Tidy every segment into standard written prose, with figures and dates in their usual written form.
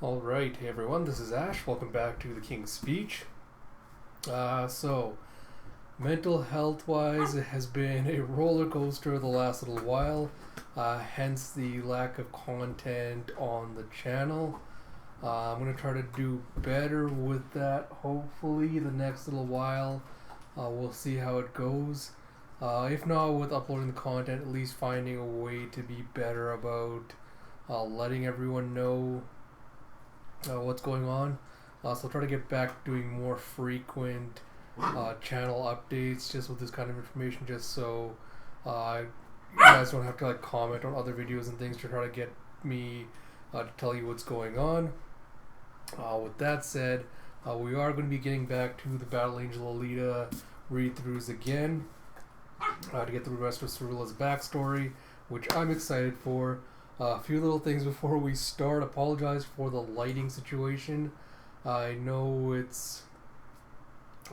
Alright, hey everyone, this is Ash. Welcome back to the King's Speech. Mental health wise, it has been a roller coaster the last little while, hence the lack of content on the channel. I'm going to try to do better with that, hopefully, the next little while. We'll see how it goes. If not with uploading the content, at least finding a way to be better about letting everyone know what's going on. So I'll try to get back doing more frequent channel updates just with this kind of information, just so you guys don't have to comment on other videos and things to try to get me to tell you what's going on. With that said, we are going to be getting back to the Battle Angel Alita read-throughs again to get through the rest of Cerula's backstory, which I'm excited for. A few little things before we start. Apologize for the lighting situation. I know it's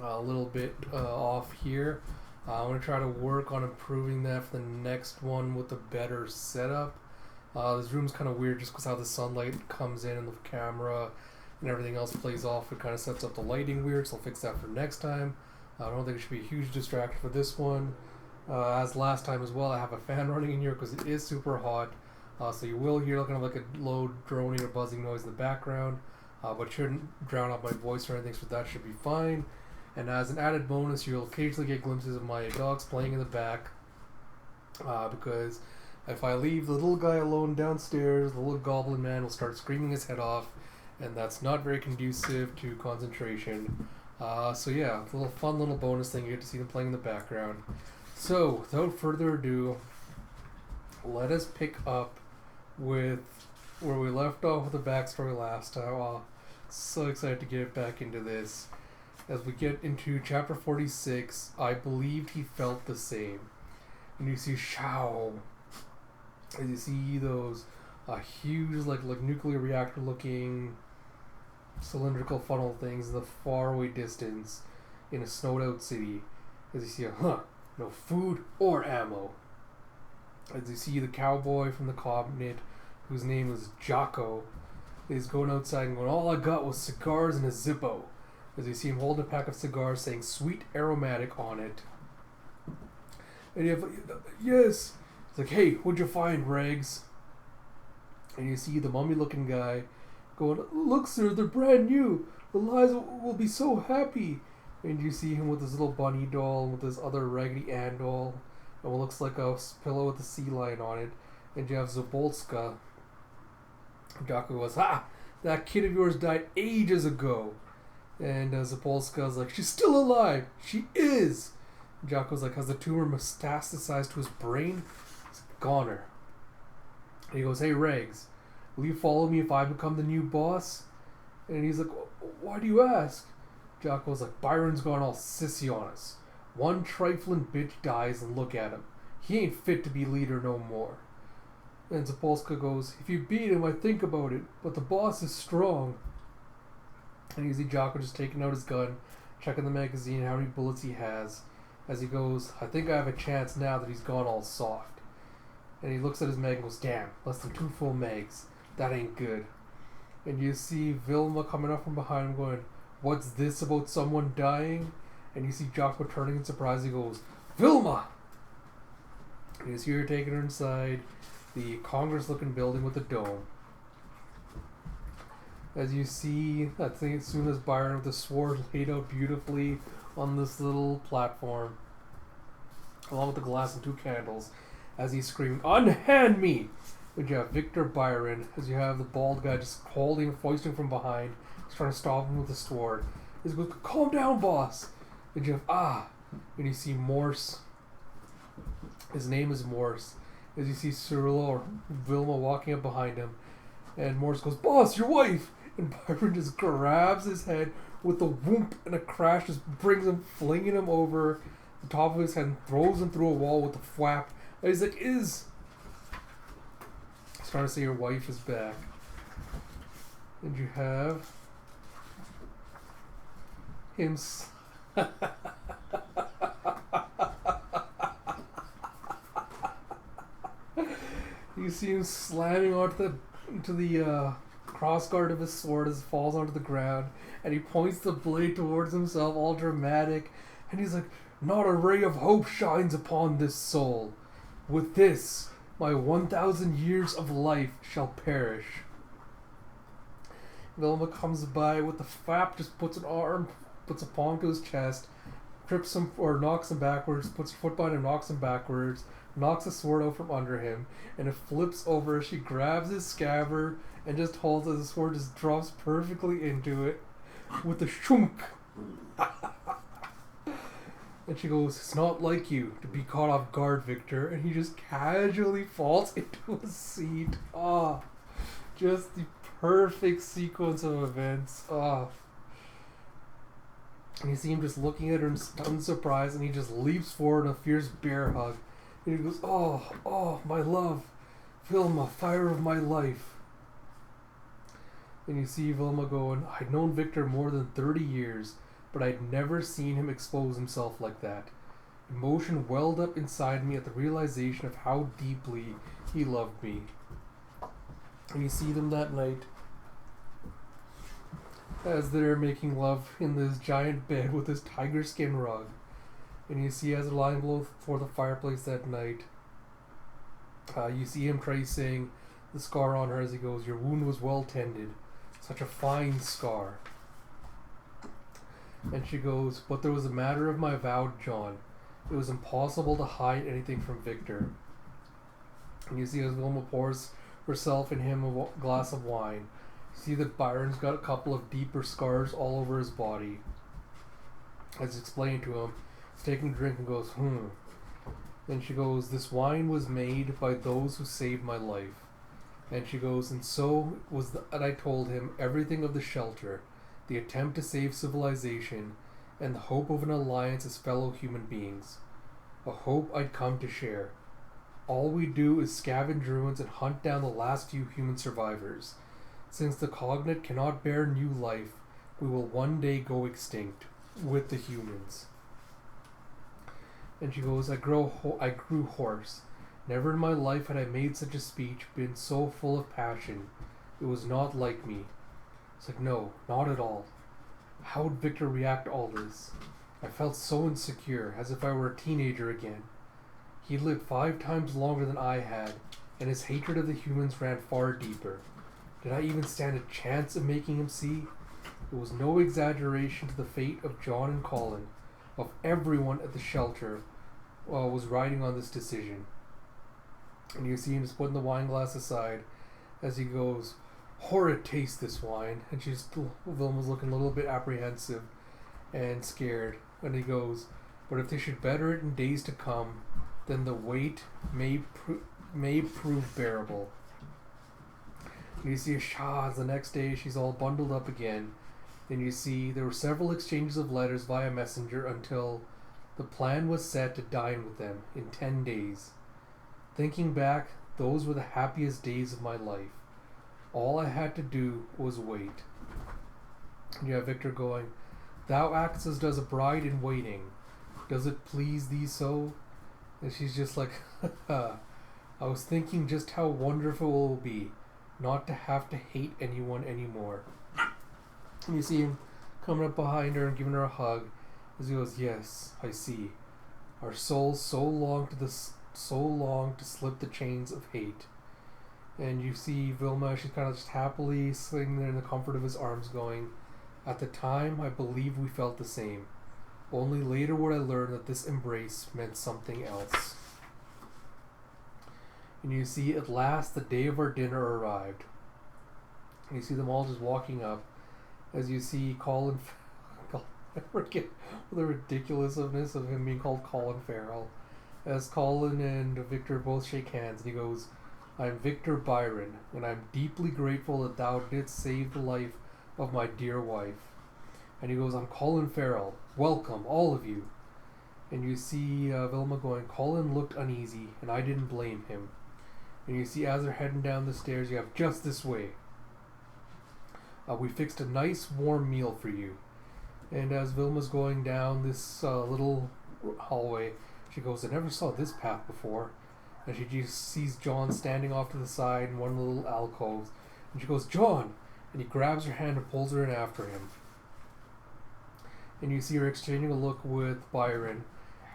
a little bit off here. I'm going to try to work on improving that for the next one with a better setup. This room's kind of weird just because how the sunlight comes in and the camera and everything else plays off. It kind of sets up the lighting weird, so I'll fix that for next time. I don't think it should be a huge distraction for this one. As last time as well, I have a fan running in here because it is super hot. So you will hear kind of like a low droning or buzzing noise in the background, but shouldn't drown out my voice or anything, so that should be fine. And as an added bonus, you'll occasionally get glimpses of my dogs playing in the back, because if I leave the little guy alone downstairs, the little goblin man will start screaming his head off, and that's not very conducive to concentration. So yeah, a little fun little bonus thing, you get to see them playing in the background. So, without further ado, let us pick up with where we left off with the backstory last time. So excited to get back into this. As we get into chapter 46, I believed he felt the same. And you see Shao. As you see those huge like nuclear reactor looking cylindrical funnel things in the faraway distance in a snowed out city. As you see no food or ammo. As you see the cowboy from the covenant, whose name is Jocko, is going outside and going, all I got was cigars and a Zippo. As you see him holding a pack of cigars saying sweet aromatic on it. And you have, yes! It's like, hey, what'd you find, Rags? And you see the mummy looking guy going, look sir, they're brand new. Eliza will be so happy. And you see him with his little bunny doll, with his other Raggedy Ann doll, and what looks like a pillow with a sea lion on it. And you have Zabolska. Jocko goes, that kid of yours died ages ago. And Zabolska's like, she's still alive. She is. And Jocko's like, has the tumor metastasized to his brain? He's like, goner. And he goes, hey Rags, will you follow me if I become the new boss? And he's like, why do you ask? Jocko's like, Byron's gone all sissy on us. One trifling bitch dies and look at him. He ain't fit to be leader no more. And Zapolska goes, if you beat him, I think about it, but the boss is strong. And you see Jocko just taking out his gun, checking the magazine, how many bullets he has, as he goes, I think I have a chance now that he's gone all soft. And he looks at his mag and goes, damn, less than 2 full mags. That ain't good. And you see Vilma coming up from behind him going, what's this about someone dying? And you see Jocko turning in surprise. He goes, Vilma! And you see her taking her inside the Congress-looking building with the dome. As you see that thing, as soon as Byron with the sword laid out beautifully on this little platform, along with the glass and 2 candles, as he's screaming, unhand me! And you have Victor Byron, as you have the bald guy just foisting from behind, he's trying to stop him with the sword. He goes, calm down, boss! And you have, and you see Morse. His name is Morse. As you see Cyrilla or Vilma walking up behind him. And Morse goes, boss, your wife! And Byron just grabs his head with a whoomp and a crash, just brings him, flinging him over the top of his head and throws him through a wall with a flap. And he's like, he's trying to say your wife is back. And you have him you see him slamming into the crossguard of his sword as it falls onto the ground, and he points the blade towards himself, all dramatic, and he's like, "Not a ray of hope shines upon this soul. With this, my 1,000 years of life shall perish." Vilma comes by with the flap, just puts a palm to his chest, trips him or knocks him backwards, puts her foot behind him, knocks him backwards, knocks the sword out from under him, and it flips over. She grabs his scabbard and just holds it. The sword just drops perfectly into it with a shunk. And she goes, "It's not like you to be caught off guard, Victor." And he just casually falls into a seat. Ah, just the perfect sequence of events. Ah. And you see him just looking at her in stunned surprise, and he just leaps forward in a fierce bear hug. And he goes, "Oh, my love, Vilma, fire of my life." And you see Vilma going, "I'd known Victor more than 30 years, but I'd never seen him expose himself like that." Emotion welled up inside me at the realization of how deeply he loved me. And you see them that night as they're making love in this giant bed with this tiger skin rug. And you see as they're lying before the fireplace that night, you see him tracing the scar on her as he goes, "Your wound was well tended. Such a fine scar." And she goes, "But there was a matter of my vowed John. It was impossible to hide anything from Victor." And you see as Wilma pours herself and him a glass of wine, you see that Byron's got a couple of deeper scars all over his body. As explained to him, he's taking a drink and goes, Then she goes, "This wine was made by those who saved my life." And she goes, "And so was that I told him everything of the shelter, the attempt to save civilization, and the hope of an alliance as fellow human beings. A hope I'd come to share. All we do is scavenge ruins and hunt down the last few human survivors. Since the cognate cannot bear new life, we will one day go extinct with the humans." And she goes, I grew hoarse. Never in my life had I made such a speech, been so full of passion. It was not like me. It's like, no, not at all. How would Victor react to all this? I felt so insecure, as if I were a teenager again. He lived 5 times longer than I had, and his hatred of the humans ran far deeper. Did I even stand a chance of making him see? It was no exaggeration to the fate of John and Colin, of everyone at the shelter, was riding on this decision. And you see him just putting the wine glass aside as he goes, "Horrid taste, this wine." And Vilma's looking a little bit apprehensive and scared. And he goes, "But if they should better it in days to come, then the wait may prove bearable." And you see Shah the next day, she's all bundled up again. Then you see there were several exchanges of letters via messenger until the plan was set to dine with them in 10 days. Thinking back, those were the happiest days of my life. All I had to do was wait. And you have Victor going, "Thou actest as does a bride in waiting. Does it please thee so?" And she's just like, "I was thinking just how wonderful it will be not to have to hate anyone anymore." And you see him coming up behind her and giving her a hug as he goes, "Yes, I see. Our souls so long to slip the chains of hate." And you see Vilma, she's kind of just happily sitting there in the comfort of his arms going, "At the time, I believe we felt the same. Only later would I learn that this embrace meant something else." And you see, at last, the day of our dinner arrived. And you see them all just walking up. As you see Colin, I forget the ridiculousness of him being called Colin Farrell. As Colin and Victor both shake hands, and he goes, "I'm Victor Byron, and I'm deeply grateful that thou didst save the life of my dear wife." And he goes, "I'm Colin Farrell. Welcome, all of you." And you see Vilma going, "Colin looked uneasy, and I didn't blame him." And you see as they're heading down the stairs, you have "Just this way. We fixed a nice warm meal for you." And as Vilma's going down this little hallway, she goes, "I never saw this path before." And she just sees John standing off to the side in one of the little alcoves. And she goes, "John, And he grabs her hand and pulls her in after him. And you see her exchanging a look with Byron.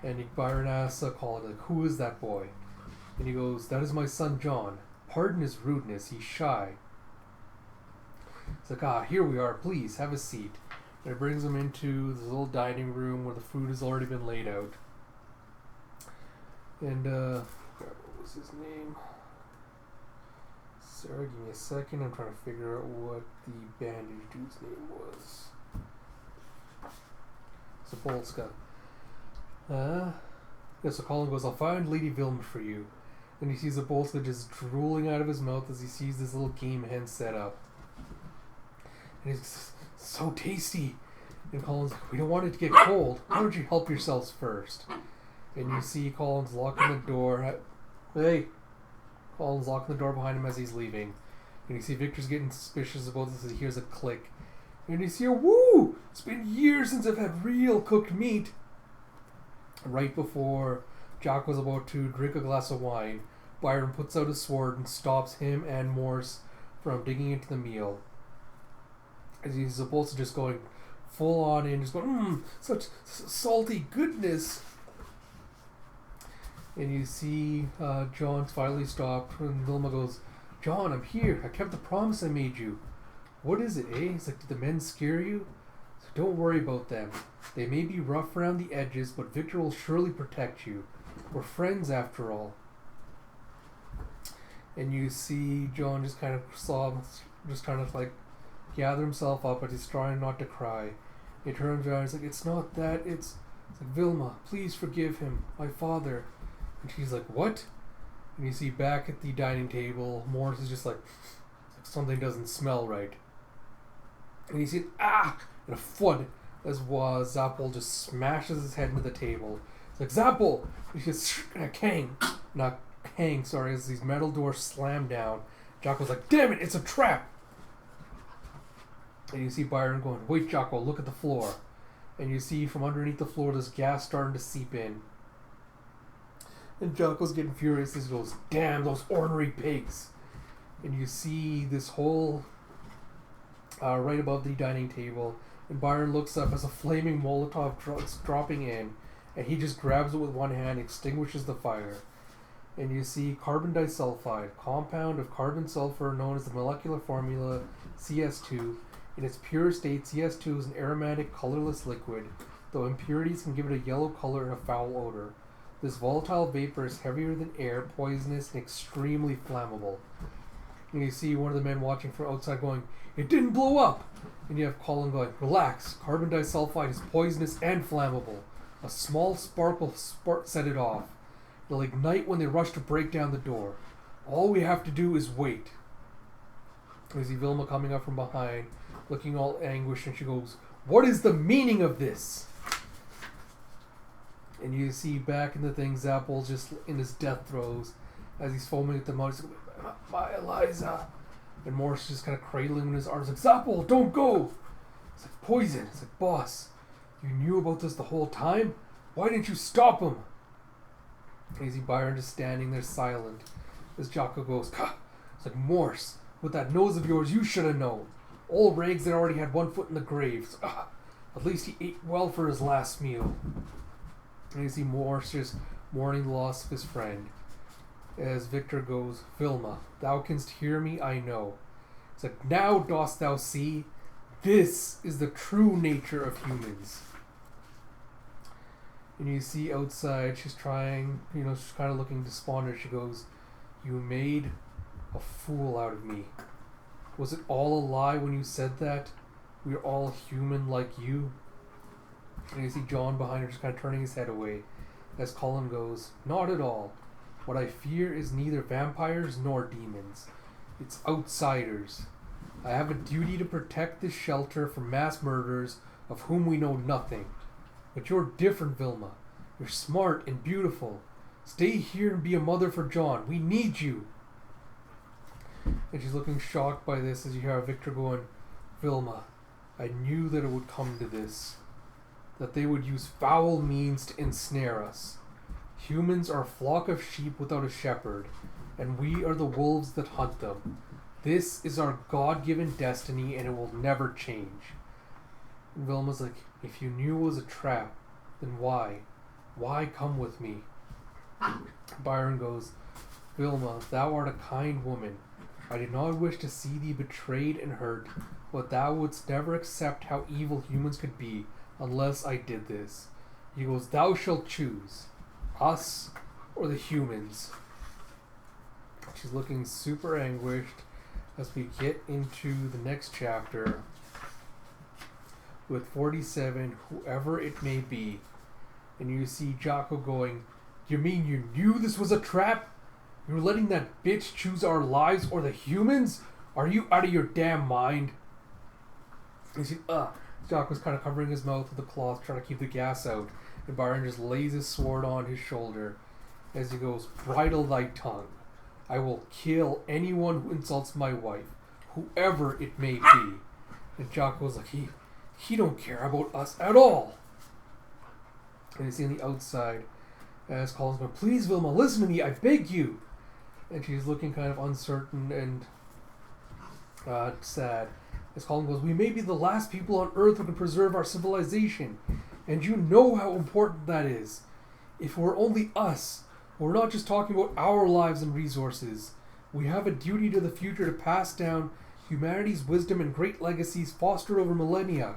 And Byron asks Colin, like, who is that boy? And he goes, that is my son John. Pardon his rudeness, he's shy. It's like, here we are, please, have a seat. And it brings him into this little dining room where the food has already been laid out. And, what was his name? Sarah, give me a second, I'm trying to figure out what the bandage dude's name was. Zapolska. So Colin goes, I'll find Lady Vilma for you. And he sees Zapolska just drooling out of his mouth as he sees this little game hen set up. And he's so tasty. And Colin's like, we don't want it to get cold. Why don't you help yourselves first? And you see Colin's locking the door. Hey! Colin's locking the door behind him as he's leaving. And you see Victor's getting suspicious about this as he hears a click. And you see woo! It's been years since I've had real cooked meat. Right before Jack was about to drink a glass of wine, Byron puts out his sword and stops him and Morse from digging into the meal. As he's supposed to just going full on in, just going, such salty goodness. And you see John's finally stopped and Vilma goes, John, I'm here. I kept the promise I made you. What is it, eh? It's like, did the men scare you? So don't worry about them. They may be rough around the edges, but Victor will surely protect you. We're friends after all. And you see John just kind of sobs, just kind of like gather himself up, but he's trying not to cry. He turns around and he's like, it's not that, it's like, Vilma, please forgive him, my father. And she's like, what? And you see back at the dining table, Morris is just like something doesn't smell right. And you see, and a foot as Zappel just smashes his head into the table. It's like, Zappel! And he gets as these metal doors slam down. Jocko's like, damn it, it's a trap! And you see Byron going, wait, Jocko, look at the floor. And you see from underneath the floor this gas starting to seep in. And Jocko's getting furious as he goes, damn those ornery pigs. And you see this whole right above the dining table, and Byron looks up as a flaming Molotov dropping in, and he just grabs it with one hand, extinguishes the fire. And you see carbon disulfide, compound of carbon sulfur known as the molecular formula CS2. In its pure state, CS2 is an aromatic, colorless liquid, though impurities can give it a yellow color and a foul odor. This volatile vapor is heavier than air, poisonous, and extremely flammable. And you see one of the men watching from outside going, it didn't blow up! And you have Colin going, relax, carbon disulfide is poisonous and flammable. A small spark will set it off. It'll ignite when they rush to break down the door. All we have to do is wait. And you see Vilma coming up from behind, looking all anguished, and she goes, what is the meaning of this? And you see back in the thing, Zappel just in his death throes as he's foaming at the mouth. He's like, my Eliza. And Morris just kind of cradling in his arms, like, Zappel, don't go. It's like, poison. It's like, boss, you knew about this the whole time? Why didn't you stop him? And you see Byron just standing there silent as Jocko goes, it's like, Morse, with that nose of yours, you should have known. Old Rags had already had one foot in the grave. So, at least he ate well for his last meal. And you see Morse just mourning the loss of his friend. As Victor goes, Vilma, thou canst hear me, I know. It's like, now dost thou see? This is the true nature of humans. And you see outside, she's trying, she's kind of looking despondent. She goes, you made a fool out of me. Was it all a lie when you said that? We're all human like you? And you see John behind her just kind of turning his head away. As Colin goes, not at all. What I fear is neither vampires nor demons. It's outsiders. I have a duty to protect this shelter from mass murderers of whom we know nothing. But you're different, Vilma. You're smart and beautiful. Stay here and be a mother for John. We need you. And she's looking shocked by this as you hear Victor going, Vilma, I knew that it would come to this. That they would use foul means to ensnare us. Humans are a flock of sheep without a shepherd, and we are the wolves that hunt them. This is our God-given destiny and it will never change. And Vilma's like, if you knew it was a trap, then why? Why come with me? Byron goes, Vilma, thou art a kind woman. I did not wish to see thee betrayed and hurt, but thou wouldst never accept how evil humans could be unless I did this. He goes, thou shalt choose, us or the humans. She's looking super anguished as we get into the next chapter with 47, whoever it may be. And you see Jocko going, you mean you knew this was a trap? You're letting that bitch choose our lives or the humans? Are you out of your damn mind? You see, Jocko's kind of covering his mouth with a cloth, trying to keep the gas out. And Byron just lays his sword on his shoulder as he goes, bridle thy tongue. I will kill anyone who insults my wife, whoever it may be. And Jocko's like, he don't care about us at all. And you see on the outside, as Colin's going, please Vilma, listen to me, I beg you. And she's looking kind of uncertain and sad. As Colin goes, we may be the last people on Earth who can preserve our civilization. And you know how important that is. If we're only us, we're not just talking about our lives and resources. We have a duty to the future to pass down humanity's wisdom and great legacies fostered over millennia.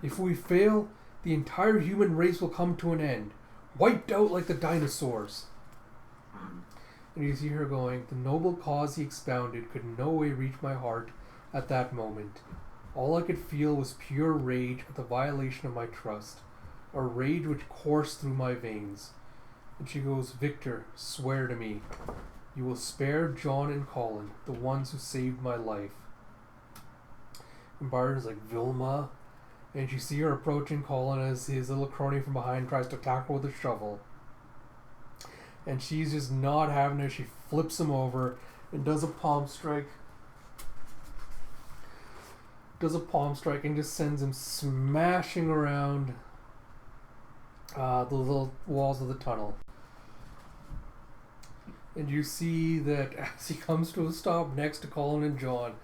If we fail, the entire human race will come to an end, wiped out like the dinosaurs. And you see her going, the noble cause he expounded could in no way reach my heart at that moment. All I could feel was pure rage at the violation of my trust, a rage which coursed through my veins. And she goes, Victor, swear to me, you will spare John and Colin, the ones who saved my life. And Byron's like, Vilma? And you see her approaching Colin as his little crony from behind tries to attack her with a shovel. And she's just not having it. She flips him over and does a palm strike. And just sends him smashing around the little walls of the tunnel. And you see that as he comes to a stop next to Colin and John,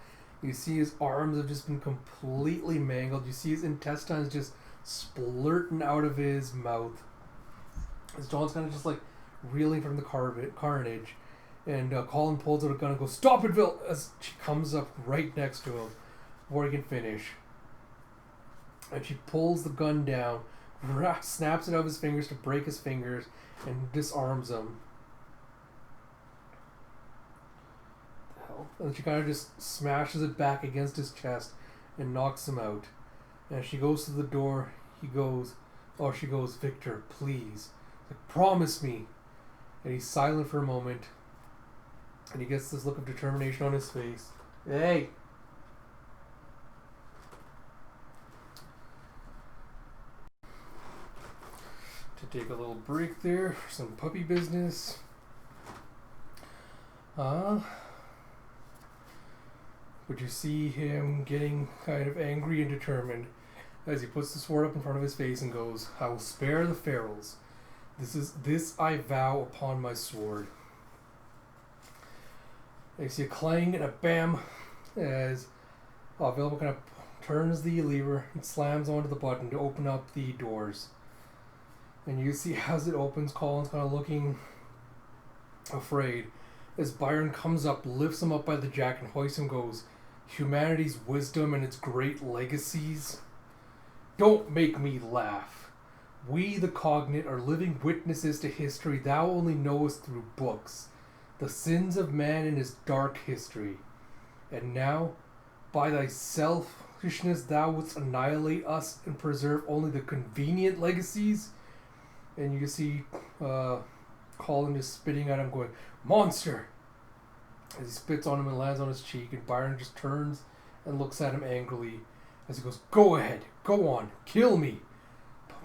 you see his arms have just been completely mangled. You see his intestines just splurting out of his mouth. As John's kind of just like reeling from the carnage. And Colin pulls out a gun and goes, stop it, Bill! As she comes up right next to him before he can finish. And she pulls the gun down, snaps it out of his fingers to break his fingers, and disarms him. And she kind of just smashes it back against his chest and knocks him out. And as she goes to the door, she goes, Victor, please. Like, promise me. And he's silent for a moment. And he gets this look of determination on his face. Hey! To take a little break there for some puppy business. But you see him getting kind of angry and determined as he puts the sword up in front of his face and goes, I will spare the Ferals. This I vow upon my sword. And you see a clang and a bam as Velma kind of turns the lever and slams onto the button to open up the doors. And you see as it opens, Colin's kind of looking afraid as Byron comes up, lifts him up by the jacket and hoists him, goes, humanity's wisdom and its great legacies? Don't make me laugh. We, the cognate, are living witnesses to history thou only knowest through books, the sins of man in his dark history. And now, by thy selfishness thou wouldst annihilate us and preserve only the convenient legacies? And you see Colin just spitting at him, going, monster! As he spits on him and lands on his cheek, and Byron just turns and looks at him angrily as he goes, go ahead, go on, kill me,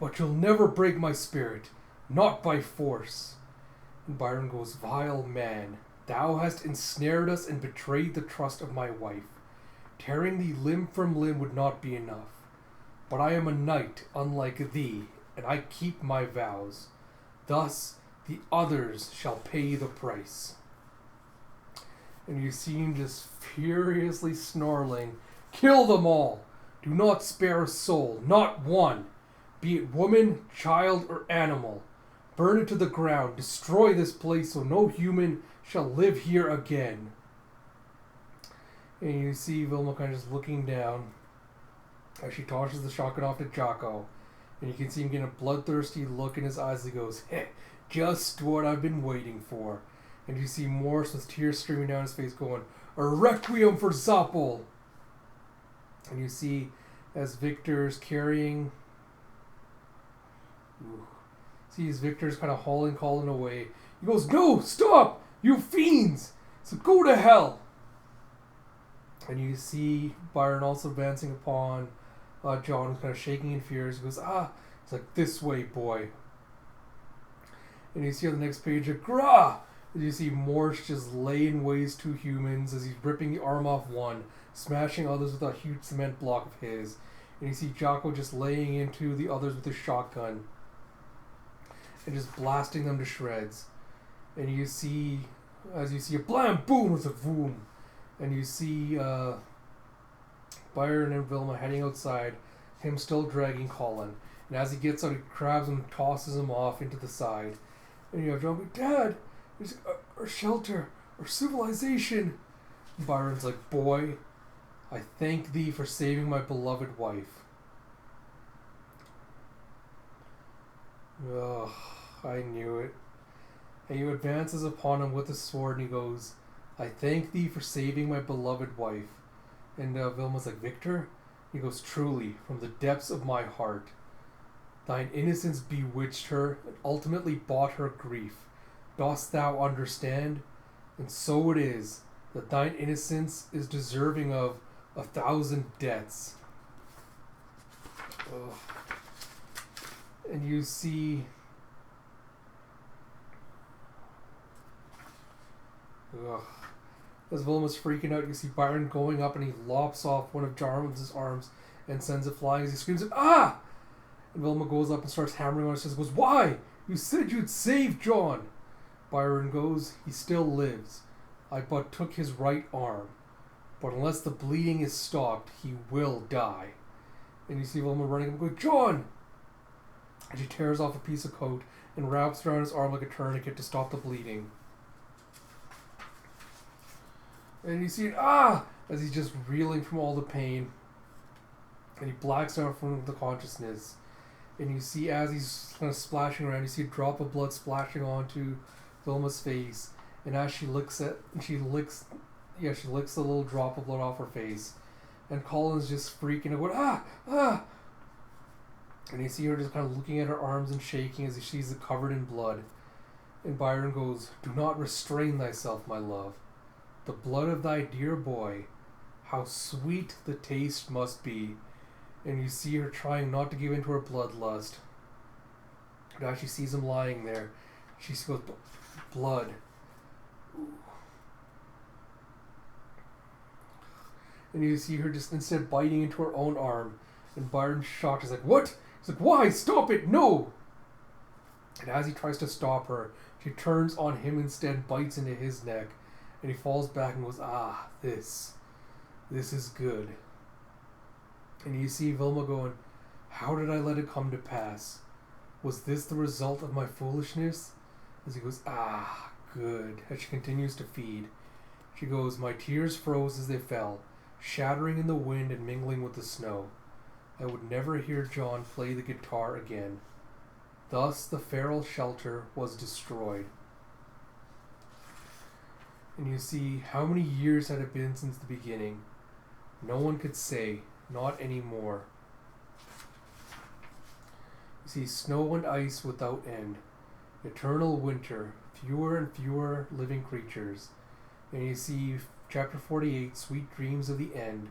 but you'll never break my spirit, not by force. And Byron goes, vile man, thou hast ensnared us and betrayed the trust of my wife. Tearing thee limb from limb would not be enough. But I am a knight unlike thee, and I keep my vows. Thus the others shall pay the price. And you see him just furiously snarling, "Kill them all! Do not spare a soul, not one! Be it woman, child, or animal. Burn it to the ground, destroy this place so no human shall live here again." And you see Vilma kind of just looking down as she tosses the shotgun off to Jocko. And you can see him getting a bloodthirsty look in his eyes as he goes, "Heh, just what I've been waiting for." And you see Morse with tears streaming down his face going, "A requiem for Zappel!" And you see as Victor's carrying... Victor's kind of hauling Colin away. He goes, "No, stop! You fiends! So go to hell!" And you see Byron also advancing upon John, who's kind of shaking in fear. He goes, it's like, "This way, boy." And you see on the next page, "Grah!" You see Morse just laying waste to humans as he's ripping the arm off one, smashing others with a huge cement block of his. And you see Jocko just laying into the others with his shotgun and just blasting them to shreds. And you see, as you see a blam, boom, with a boom. And you see Byron and Vilma heading outside, him still dragging Colin. And as he gets out, he grabs him and tosses him off into the side. And you have John go, "Dad, there's our shelter, our civilization." And Byron's like, "Boy, I thank thee for saving my beloved wife." Ugh, I knew it. And he advances upon him with his sword and he goes, "I thank thee for saving my beloved wife." And Vilma's like, "Victor?" He goes, "Truly, from the depths of my heart. Thine innocence bewitched her and ultimately bought her grief. Dost thou understand? And so it is that thine innocence is deserving of 1,000 deaths." Ugh. And you see... Ugh. As Vilma's freaking out, you see Byron going up and he lops off one of Jarman's arms and sends it flying as he screams, "Ah!" And Vilma goes up and starts hammering on his chest and goes, "Why? You said you'd save John." Byron goes, "He still lives. I but took his right arm. But unless the bleeding is stopped, he will die." And you see Vilma running up and going, "John!" And she tears off a piece of coat and wraps around his arm like a tourniquet to stop the bleeding. And you see, as he's just reeling from all the pain. And he blacks out from the consciousness. And you see, as he's kind of splashing around, you see a drop of blood splashing onto Vilma's face. And as she licks she licks the little drop of blood off her face. And Colin's just freaking out, going, And you see her just kind of looking at her arms and shaking as she's covered in blood. And Byron goes, "Do not restrain thyself, my love. The blood of thy dear boy, how sweet the taste must be." And you see her trying not to give in to her bloodlust. But as she sees him lying there, she goes, "Blood." Ooh. And you see her just instead biting into her own arm. And Byron's shocked. He's like, "What?" He's like, "Why? Stop it! No!" And as he tries to stop her, she turns on him instead and bites into his neck. And he falls back and goes, this is good." And you see Vilma going, "How did I let it come to pass? Was this the result of my foolishness?" As he goes, good. As she continues to feed. She goes, "My tears froze as they fell, shattering in the wind and mingling with the snow. I would never hear John play the guitar again. Thus the feral shelter was destroyed." And you see, how many years had it been since the beginning? No one could say, not anymore. You see snow and ice without end, eternal winter, fewer and fewer living creatures. And you see chapter 48, Sweet Dreams of the End,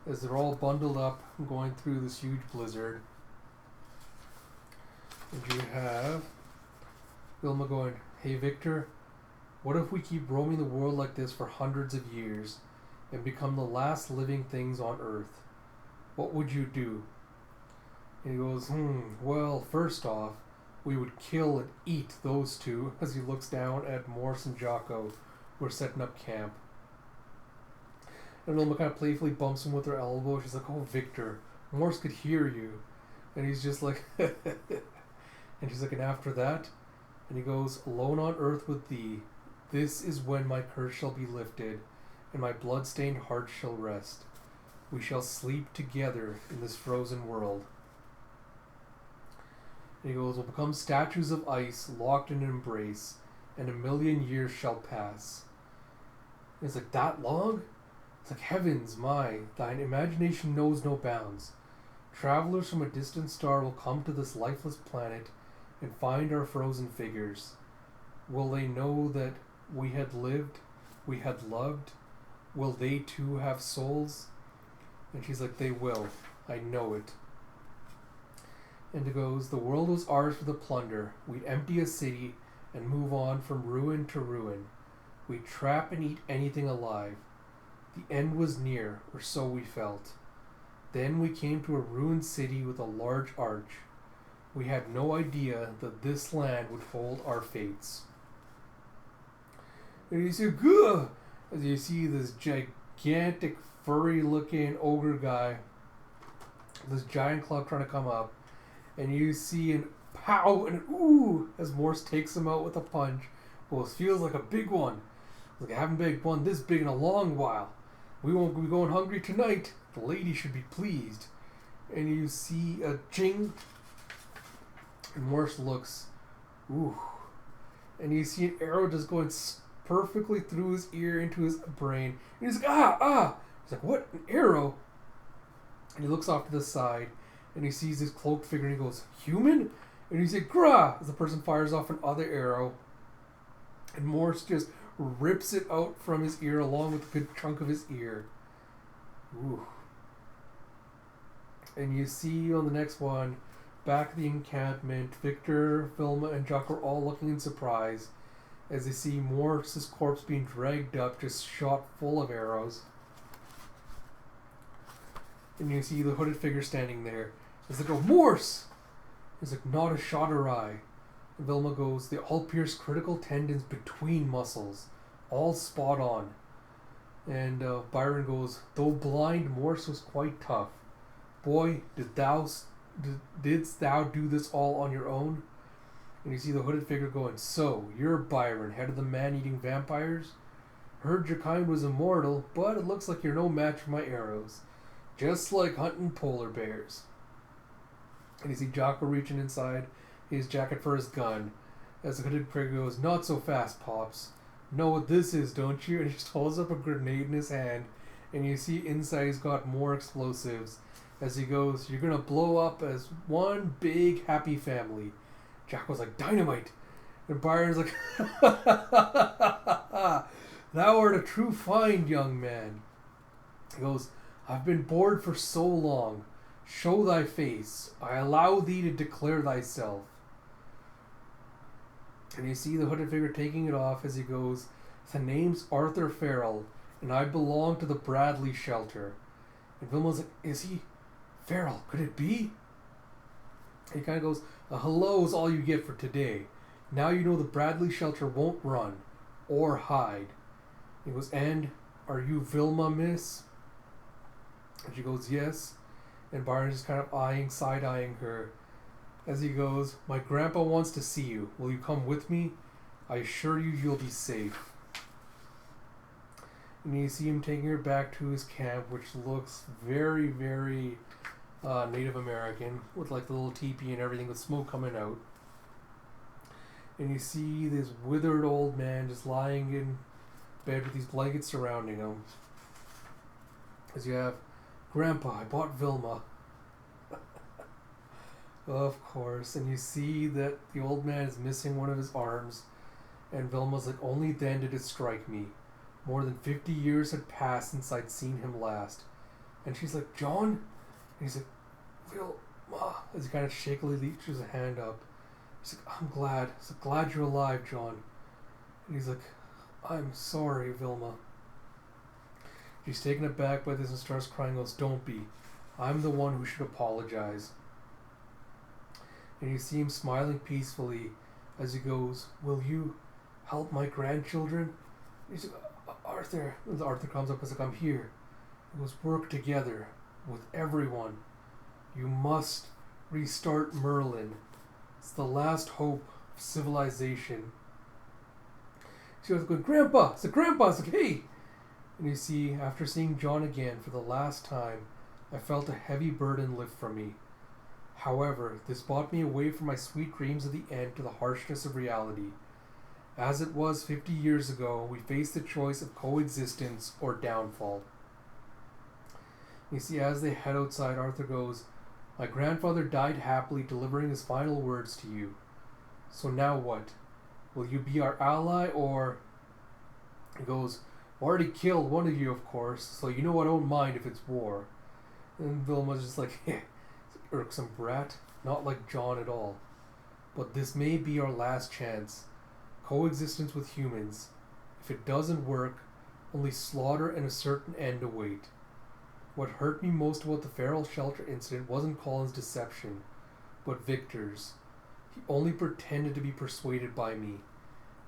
as they're all bundled up and going through this huge blizzard. And you have Vilma going, "Hey Victor, what if we keep roaming the world like this for hundreds of years and become the last living things on Earth? What would you do?" And he goes, "Well, first off, we would kill and eat those two," as he looks down at Morse and Jocko, who are setting up camp. And Wilma kind of playfully bumps him with her elbow. She's like, "Oh, Victor, Morse could hear you." And he's just like, and she's like, "And after that?" And he goes, "Alone on earth with thee, this is when my curse shall be lifted, and my blood-stained heart shall rest. We shall sleep together in this frozen world." And he goes, "We'll become statues of ice, locked in an embrace, and 1,000,000 years shall pass." And it's like, that long? It's like, "Heavens, my, thine imagination knows no bounds. Travelers from a distant star will come to this lifeless planet and find our frozen figures. Will they know that we had lived, we had loved? Will they too have souls?" And she's like, "They will. I know it." And it goes, "The world was ours for the plunder. We'd empty a city and move on from ruin to ruin. We'd trap and eat anything alive. The end was near, or so we felt. Then we came to a ruined city with a large arch. We had no idea that this land would hold our fates." And you see, "Gah!" As you see this gigantic, furry-looking ogre guy, this giant club trying to come up, and you see an pow and an ooh as Morse takes him out with a punch. Well, it feels like a big one. Like, "I haven't been one this big in a long while. We won't be going hungry tonight. The lady should be pleased." And you see a ching, and Morse looks, ooh, and you see an arrow just going perfectly through his ear into his brain. And he's like, "Ah!" He's like, "What? An arrow?" And he looks off to the side, and he sees this cloaked figure, and he goes, "Human?" And he's like, "Grah!" As the person fires off another arrow, and Morse just rips it out from his ear along with a good chunk of his ear. Ooh. And you see on the next one, back at the encampment, Victor, Vilma, and Jock are all looking in surprise as they see Morse's corpse being dragged up, just shot full of arrows. And you see the hooded figure standing there. As they go, "Morse!" He's like, "Not a shot awry." And Vilma goes, "They all pierce critical tendons between muscles. All spot on." And Byron goes, "Though blind, Morse was quite tough. Boy, didst thou do this all on your own?" And you see the hooded figure going, "So, you're Byron, head of the man-eating vampires? Heard your kind was immortal, but it looks like you're no match for my arrows. Just like hunting polar bears." And you see Jocko reaching inside his jacket for his gun, as the hooded figure goes, "Not so fast, Pops. Know what this is, don't you?" And he just holds up a grenade in his hand, and you see inside he's got more explosives. As he goes, "You're gonna blow up as one big happy family." Jocko's like, "Dynamite!" And Byron's like, "Thou art a true find, young man." He goes, "I've been bored for so long. Show thy face. I allow thee to declare thyself." And you see the hooded figure taking it off as he goes, "The name's Arthur Farrell, and I belong to the Bradley shelter." And Vilma's like, "Is he Farrell? Could it be?" And he kind of goes, "A hello's all you get for today. Now you know the Bradley shelter won't run or hide." He goes, "And are you Vilma, miss?" And she goes, "Yes." And Byron's just kind of side-eyeing her as he goes, "My grandpa wants to see you. Will you come with me? I assure you you'll be safe." And you see him taking her back to his camp, which looks very, very Native American, with like the little teepee and everything with smoke coming out. And you see this withered old man just lying in bed with these blankets surrounding him. As you have, "Grandpa, I bought Vilma." Of course. And you see that the old man is missing one of his arms. And Vilma's like, "Only then did it strike me. More than 50 years had passed since I'd seen him last." And she's like, "John?" And he's like, "Vilma," as he kind of shakily reaches a hand up. He's like, "I'm glad. So glad you're alive, John." And he's like, "I'm sorry, Vilma." She's taken aback by this and starts crying, goes, "Don't be. I'm the one who should apologize." And you see him smiling peacefully as he goes, "Will you help my grandchildren?" And he's like, "Arthur." And Arthur comes up and is like, "I'm here." He goes, work together with everyone. You must restart Merlin. It's the last hope of civilization. She was going, Grandpa! It's a Grandpa! It's like, hey! And you see, after seeing John again for the last time, I felt a heavy burden lift from me. However, this brought me away from my sweet dreams of the end to the harshness of reality. As it was 50 years ago, we faced the choice of coexistence or downfall. You see, as they head outside, Arthur goes, my grandfather died happily, delivering his final words to you. So now what? Will you be our ally, or... He goes, already killed one of you, of course, so you know I don't mind if it's war. And Vilma's just like, irksome brat, not like John at all. But this may be our last chance. Coexistence with humans. If it doesn't work, only slaughter and a certain end await. What hurt me most about the feral shelter incident wasn't Colin's deception, but Victor's. He only pretended to be persuaded by me.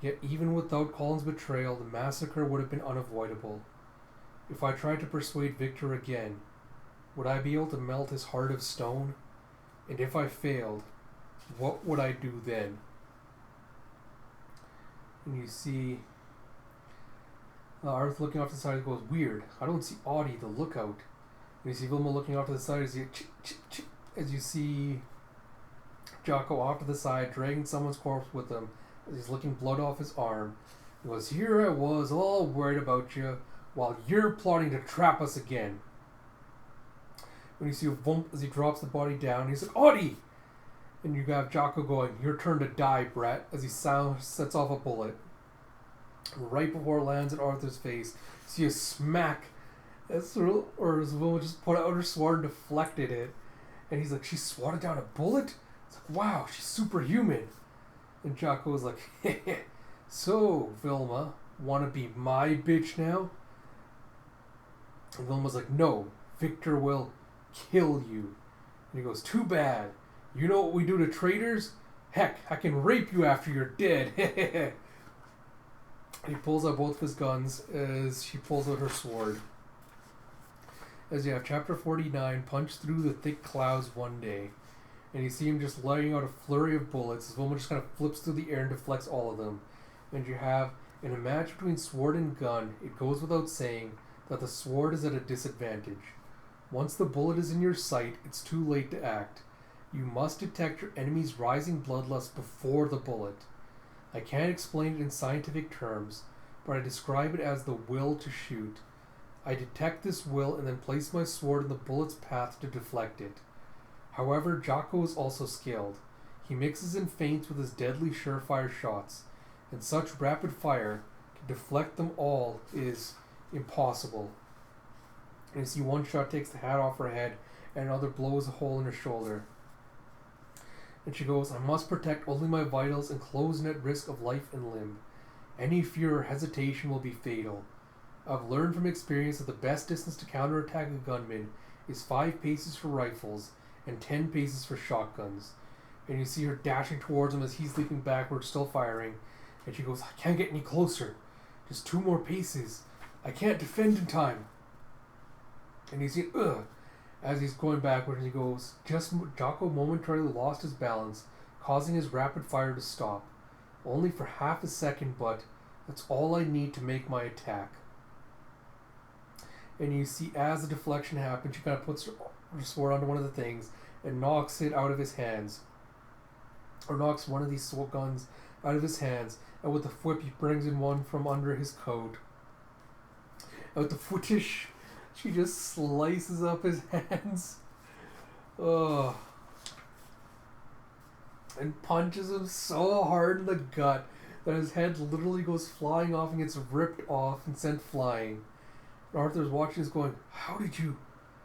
Yet even without Colin's betrayal, the massacre would have been unavoidable. If I tried to persuade Victor again, would I be able to melt his heart of stone? And if I failed, what would I do then? And you see Arthur looking off to the side, goes, weird, I don't see Audie, the lookout. And you see Vilma looking off to the side as you see Jocko off to the side, dragging someone's corpse with him, as he's licking blood off his arm. He goes, here I was, all worried about you, while you're plotting to trap us again. When you see a Vump as he drops the body down, he's like, Audie! And you have Jocko going, your turn to die, Brett, as he sets off a bullet. Right before it lands in Arthur's face, you see a smack, as Vilma just put out her sword and deflected it. And he's like, she swatted down a bullet? It's like, wow, she's superhuman. And Jocko was like, so, Vilma, wanna be my bitch now? And Vilma's like, no, Victor will kill you. And he goes, too bad. You know what we do to traitors? Heck, I can rape you after you're dead. He pulls out both of his guns as she pulls out her sword. As you have chapter 49, punch through the thick clouds one day. And you see him just letting out a flurry of bullets as Vilma just kind of flips through the air and deflects all of them. And you have, in a match between sword and gun, it goes without saying that the sword is at a disadvantage. Once the bullet is in your sight, it's too late to act. You must detect your enemy's rising bloodlust before the bullet. I can't explain it in scientific terms, but I describe it as the will to shoot. I detect this will and then place my sword in the bullet's path to deflect it. However, Jocko is also skilled. He mixes in feints with his deadly surefire shots, and such rapid fire to deflect them all is impossible. And you see one shot takes the hat off her head, and another blows a hole in her shoulder. And she goes, I must protect only my vitals and close at risk of life and limb. Any fear or hesitation will be fatal. I've learned from experience that the best distance to counterattack a gunman is 5 paces for rifles and 10 paces for shotguns. And you see her dashing towards him as he's leaping backwards, still firing. And she goes, I can't get any closer. Just 2 more paces. I can't defend in time. And you see, as he's going backwards, he goes, Jocko momentarily lost his balance, causing his rapid fire to stop. Only for half a second, but that's all I need to make my attack. And you see, as the deflection happens, she kind of puts her sword onto one of the things and knocks it out of his hands. Or knocks one of these guns out of his hands, and with the whip he brings in one from under his coat. And with the footish, she just slices up his hands. Oh. And punches him so hard in the gut that his head literally goes flying off and gets ripped off and sent flying. And Arthur's watching this going, how did you...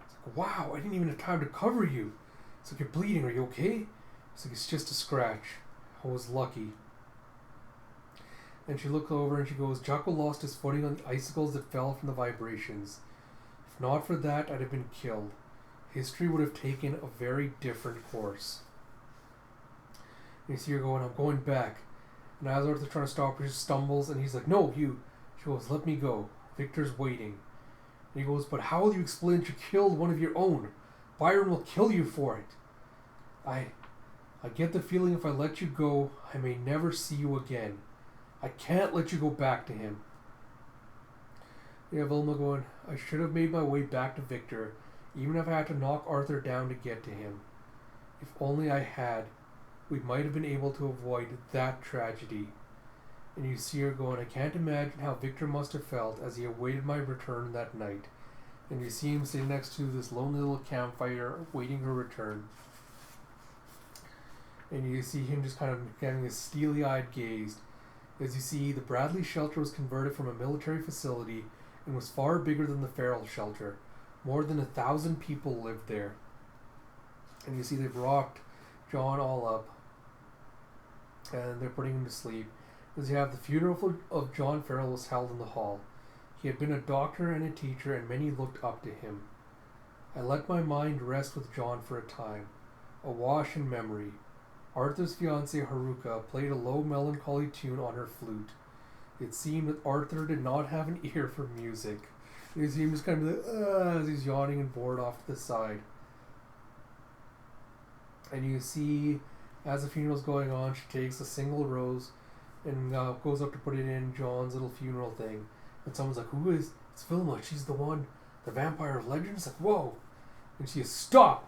It's like, wow, I didn't even have time to cover you. It's like, you're bleeding, are you okay? It's like, it's just a scratch. I was lucky. And she looks over and she goes, Jocko lost his footing on the icicles that fell from the vibrations. If not for that, I'd have been killed. History would have taken a very different course. And you see her going, I'm going back. And as Arthur's trying to stop her, she stumbles and he's like, no, you. She goes, let me go. Victor's waiting. And he goes, but how will you explain that you killed one of your own? Byron will kill you for it. I get the feeling if I let you go, I may never see you again. I can't let you go back to him. You have Vilma going, I should have made my way back to Victor, even if I had to knock Arthur down to get to him. If only I had, we might have been able to avoid that tragedy. And you see her going, I can't imagine how Victor must have felt as he awaited my return that night. And you see him sitting next to this lonely little campfire, waiting her return. And you see him just kind of having this steely-eyed gaze. As you see, the Bradley shelter was converted from a military facility and was far bigger than the Farrell shelter. More than 1,000 people lived there. And you see they've rocked John all up. And they're putting him to sleep. As you have the funeral of John Farrell was held in the hall. He had been a doctor and a teacher, and many looked up to him. I let my mind rest with John for a time, awash in memory. Arthur's fiancée Haruka played a low melancholy tune on her flute. It seemed that Arthur did not have an ear for music. You see him just kind of like, as he's yawning and bored off to the side. And you see, as the funeral's going on, she takes a single rose and goes up to put it in John's little funeral thing. And someone's like, who is? It's Vilma. She's the one, the vampire of legend. It's like, whoa. And she says, stop!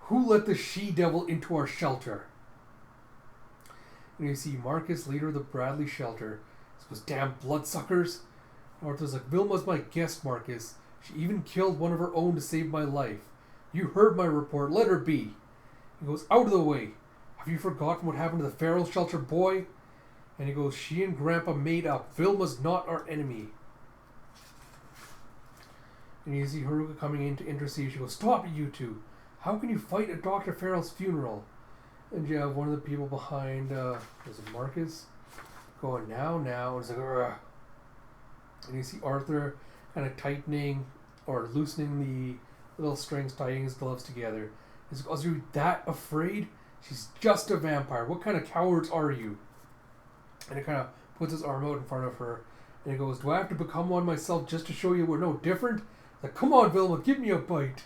Who let the she-devil into our shelter? And you see Marcus, leader of the Bradley shelter. Those damn bloodsuckers. Arthur's like, Vilma's my guest, Marcus. She even killed one of her own to save my life. You heard my report. Let her be. He goes, out of the way. Have you forgotten what happened to the Farrell shelter boy? And he goes, she and Grandpa made up. Vilma's not our enemy. And you see Haruka coming in to intercede. She goes, stop it, you two. How can you fight at Dr. Farrell's funeral? And you have one of the people behind, was it Marcus? Going, now. And it's like, ugh. And you see Arthur kind of tightening or loosening the little strings, tying his gloves together. He's like, are you that afraid? She's just a vampire. What kind of cowards are you? And he kind of puts his arm out in front of her. And he goes, do I have to become one myself just to show you we're no different? Like, come on, Vilma, give me a bite.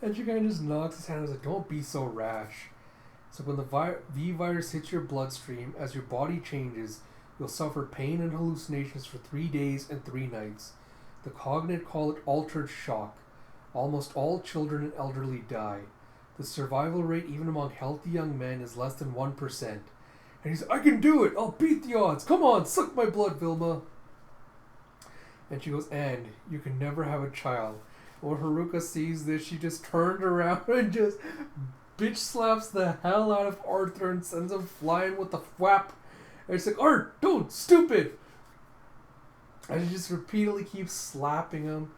And she kind of just knocks his hand and is like, don't be so rash. So when the V virus hits your bloodstream, as your body changes, you'll suffer pain and hallucinations for 3 days and 3 nights. The cognate call it altered shock. Almost all children and elderly die. The survival rate, even among healthy young men, is less than 1%. And he's like, I can do it! I'll beat the odds! Come on, suck my blood, Vilma! And she goes, and you can never have a child. When Haruka sees this, she just turned around and just bitch slaps the hell out of Arthur and sends him flying with the whap. And it's like, Art, don't, stupid! And she just repeatedly keeps slapping him.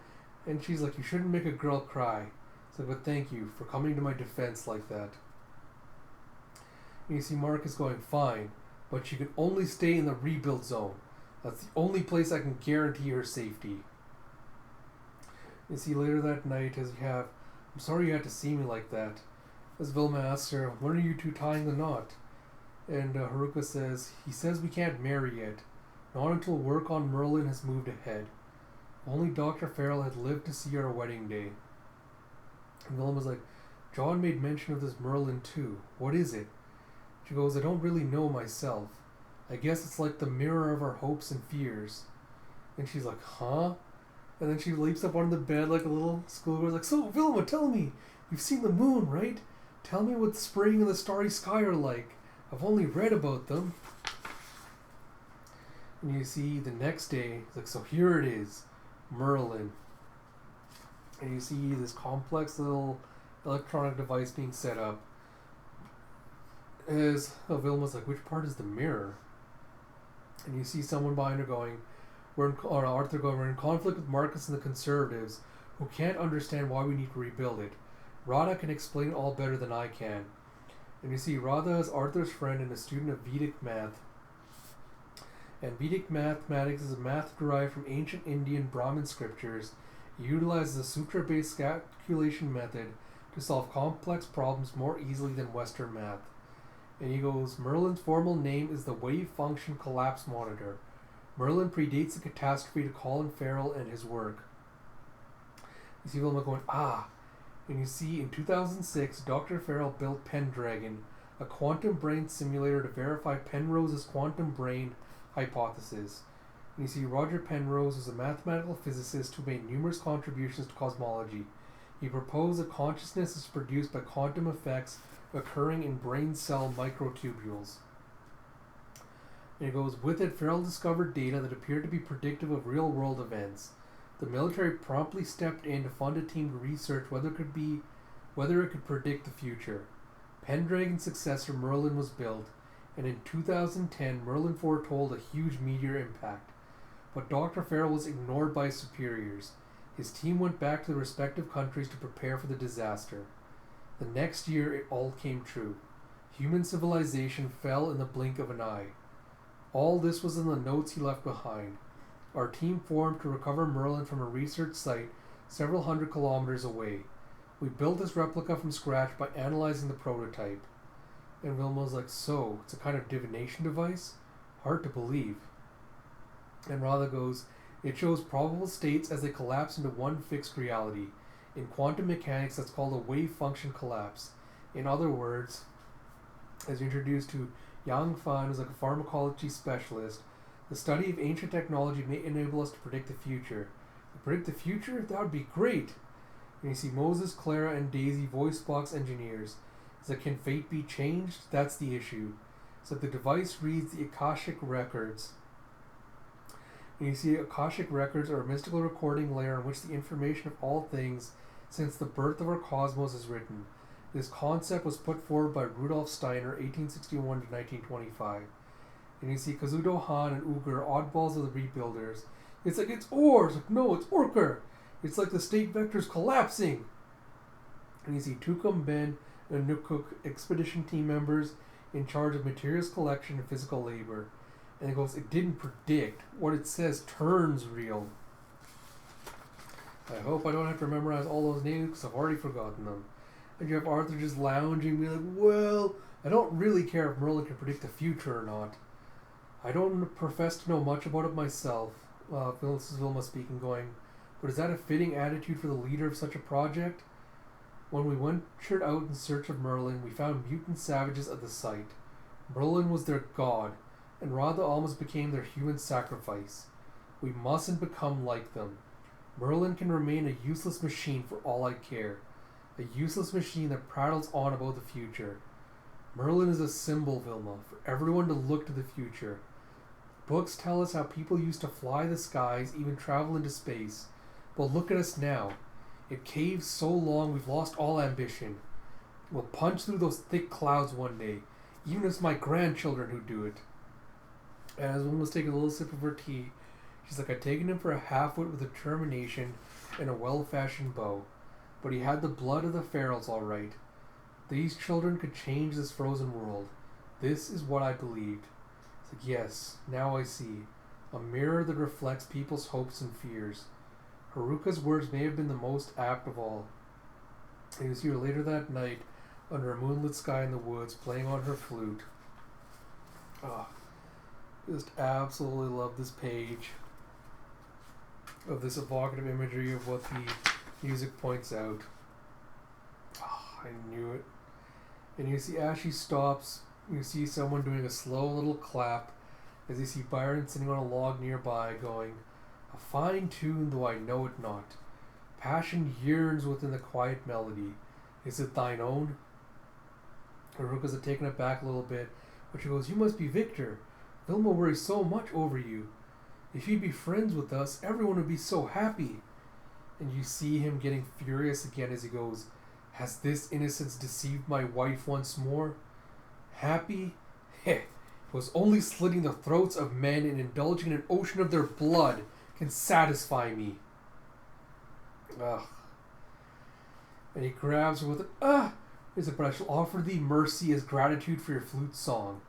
And she's like, you shouldn't make a girl cry. It's like, but thank you for coming to my defense like that. And you see Marcus going, fine, but she can only stay in the rebuild zone. That's the only place I can guarantee her safety. You see later that night as you have, I'm sorry you had to see me like that. As Vilma asks her, when are you two tying the knot? And Haruka says, he says we can't marry yet. Not until work on Merlin has moved ahead. Only Dr. Farrell had lived to see our wedding day. And Vilma's like, John made mention of this Merlin too. What is it? She goes, I don't really know myself. I guess it's like the mirror of our hopes and fears. And she's like, huh? And then she leaps up on the bed like a little schoolgirl, like, so Vilma, tell me, you've seen the moon, right? Tell me what spring and the starry sky are like. I've only read about them. And you see the next day, it's like, so here it is, Merlin. And you see this complex little electronic device being set up. As Vilma's like, which part is the mirror? And you see someone behind her going, Arthur going, we're in conflict with Marcus and the Conservatives, who can't understand why we need to rebuild it. Radha can explain it all better than I can. And you see Radha is Arthur's friend and a student of Vedic math. And Vedic mathematics is a math derived from ancient Indian Brahmin scriptures. It utilizes a sutra-based calculation method to solve complex problems more easily than Western math. And he goes, Merlin's formal name is the Wave Function Collapse Monitor. Merlin predates the catastrophe to Colin Farrell and his work. You see Wilma going, and you see in 2006, Dr. Farrell built Pendragon, a quantum brain simulator to verify Penrose's quantum brain hypothesis. And you see Roger Penrose was a mathematical physicist who made numerous contributions to cosmology. He proposed that consciousness is produced by quantum effects occurring in brain cell microtubules. And it goes, with it, Farrell discovered data that appeared to be predictive of real-world events. The military promptly stepped in to fund a team to research whether it could predict the future. Pendragon's successor Merlin was built, and in 2010 Merlin foretold a huge meteor impact. But Dr. Farrell was ignored by his superiors. His team went back to their respective countries to prepare for the disaster. The next year it all came true. Human civilization fell in the blink of an eye. All this was in the notes he left behind. Our team formed to recover Merlin from a research site several hundred kilometers away. We built this replica from scratch by analyzing the prototype. And Wilma's like, so, it's a kind of divination device? Hard to believe. And Radha goes, it shows probable states as they collapse into one fixed reality. In quantum mechanics, that's called a wave function collapse. In other words, as you're introduced to Yang Fan, who's like a pharmacology specialist, the study of ancient technology may enable us to predict the future. To predict the future? That would be great. And you see Moses, Clara, and Daisy, voice box engineers. It's like, can fate be changed? That's the issue. So the device reads the Akashic records. And you see Akashic records are a mystical recording layer on which the information of all things since the birth of our cosmos is written. This concept was put forward by Rudolf Steiner, 1861 to 1925. And you see Kazuto Han and Uger, oddballs of the rebuilders. It's like, it's ore. It's like, no, it's Orker. It's like the state vector's collapsing. And you see Tukum Ben and Nukuk, expedition team members in charge of materials collection and physical labor. And it goes, it didn't predict. What it says turns real. I hope I don't have to memorize all those names because I've already forgotten them. And you have Arthur just lounging, being like, well, I don't really care if Merlin can predict the future or not. I don't profess to know much about it myself. This is Wilma speaking, going, but is that a fitting attitude for the leader of such a project? When we ventured out in search of Merlin, we found mutant savages at the site. Merlin was their god, and Radha almost became their human sacrifice. We mustn't become like them. Merlin can remain a useless machine for all I care. A useless machine that prattles on about the future. Merlin is a symbol, Vilma, for everyone to look to the future. Books tell us how people used to fly the skies, even travel into space. But look at us now. It caves so long we've lost all ambition. We'll punch through those thick clouds one day, even if it's my grandchildren who do it. And as Wilma's taking a little sip of her tea, she's like, I'd taken him for a half-wit with determination and a well-fashioned bow. But he had the blood of the Farrells, all right. These children could change this frozen world. This is what I believed. It's like, yes, now I see. A mirror that reflects people's hopes and fears. Haruka's words may have been the most apt of all. He was here later that night, under a moonlit sky in the woods, playing on her flute. Just absolutely love this page of this evocative imagery of what the music points out. I knew it. And you see as she stops, you see someone doing a slow little clap as you see Byron sitting on a log nearby going, a fine tune though I know it not. Passion yearns within the quiet melody. Is it thine own? Haruka's taken it back a little bit, but she goes, you must be Victor. Vilma worries so much over you. If you'd be friends with us, everyone would be so happy. And you see him getting furious again as he goes, has this innocence deceived my wife once more? Happy? Heh, it was only slitting the throats of men and indulging in an ocean of their blood can satisfy me. Ugh. And he grabs her with it. He's like, but I shall offer thee mercy as gratitude for your flute song.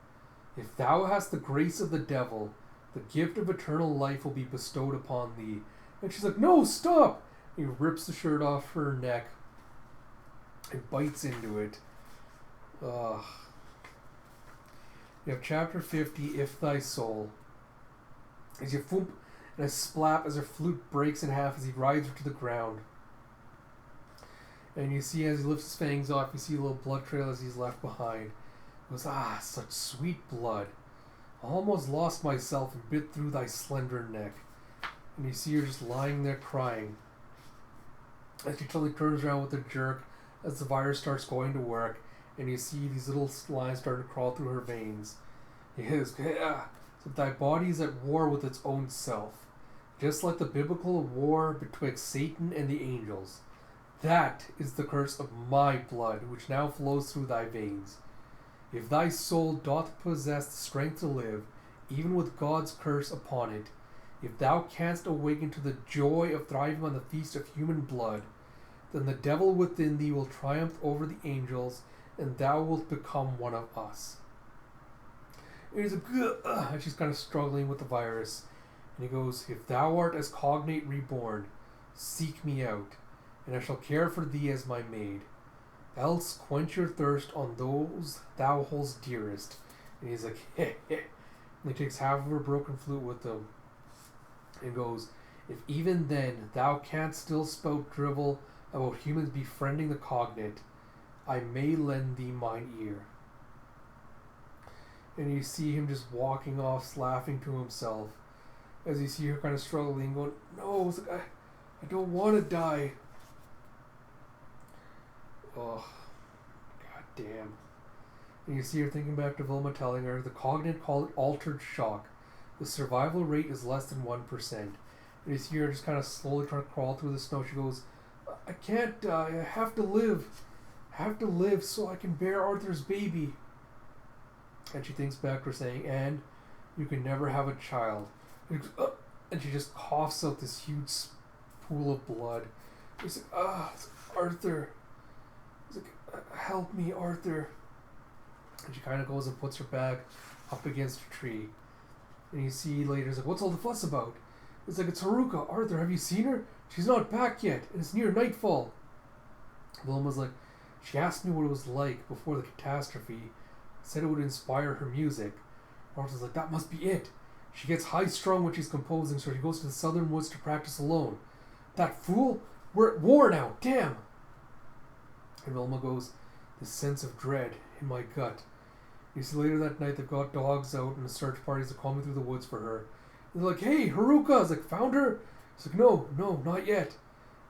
If thou hast the grace of the devil, the gift of eternal life will be bestowed upon thee. And she's like, no, stop! And he rips the shirt off her neck and bites into it. Ugh. You have chapter 50, If Thy Soul. As you thump and a splap as her flute breaks in half as he rides her to the ground. And you see as he lifts his fangs off, you see a little blood trail as he's left behind. He goes, ah, such sweet blood. I almost lost myself and bit through thy slender neck. And you see her just lying there crying. As she totally turns around with a jerk as the virus starts going to work, and you see these little lines start to crawl through her veins. He goes, yeah. So thy body is at war with its own self, just like the biblical war betwixt Satan and the angels. That is the curse of my blood, which now flows through thy veins. If thy soul doth possess the strength to live, even with God's curse upon it, if thou canst awaken to the joy of thriving on the feast of human blood, then the devil within thee will triumph over the angels, and thou wilt become one of us. And he's like, and she's kind of struggling with the virus. And he goes, if thou art as cognate reborn, seek me out, and I shall care for thee as my maid. Else quench your thirst on those thou holdest dearest. And he's like, heh, heh. And he takes half of her broken flute with him. And goes, if even then thou canst still spout drivel about humans befriending the cognate, I may lend thee mine ear. And you see him just walking off, laughing to himself, as you see her kind of struggling, going, no, it's like, I don't want to die. Oh, god damn. And you see her thinking back to Vilma telling her, the cognate call it altered shock. The survival rate is less than 1%. And you see her just kind of slowly trying to crawl through the snow. She goes, I can't die, I have to live. I have to live so I can bear Arthur's baby. And she thinks back to her saying, and you can never have a child. And she just coughs out this huge pool of blood. She's like, Arthur. He's like, help me, Arthur. And she kind of goes and puts her back up against a tree. And you see later, he's like, what's all the fuss about? It's like, it's Haruka. Arthur, have you seen her? She's not back yet, and it's near nightfall. Wilma's like, she asked me what it was like before the catastrophe. Said it would inspire her music. Arthur's like, that must be it. She gets high-strung when she's composing, so she goes to the southern woods to practice alone. That fool? We're at war now, damn! And Wilma goes, this sense of dread in my gut. You see later that night they've got dogs out and the search parties are coming through the woods for her. And they're like, hey, Haruka! It's like, found her? He's like, no, not yet.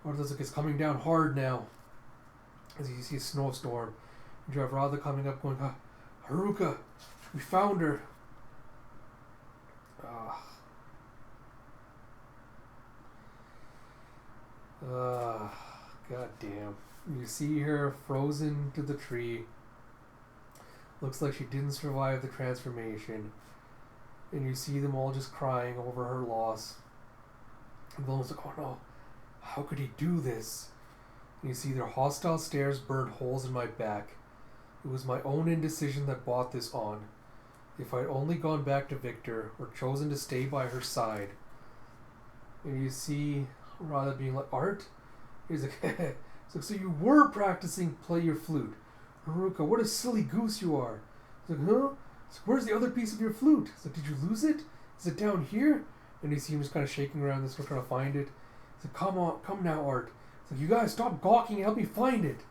Arthur's like, it's coming down hard now. As you see a snowstorm. And you have Radha coming up going, Haruka, we found her. God damn. You see her frozen to the tree. Looks like she didn't survive the transformation. And you see them all just crying over her loss. And Vilma's like, oh no, how could he do this? And you see their hostile stares burn holes in my back. It was my own indecision that brought this on. If I'd only gone back to Victor, or chosen to stay by her side. And you see Radha being like, Art? He's like, it's like, so you were practicing play your flute. Haruka, what a silly goose you are. He's like, huh? He's like, where's the other piece of your flute? He's like, did you lose it? Is it down here? And you see him just kind of shaking around this, trying to find it. He's like, come on, come now, Art. He's like, you guys stop gawking and help me find it.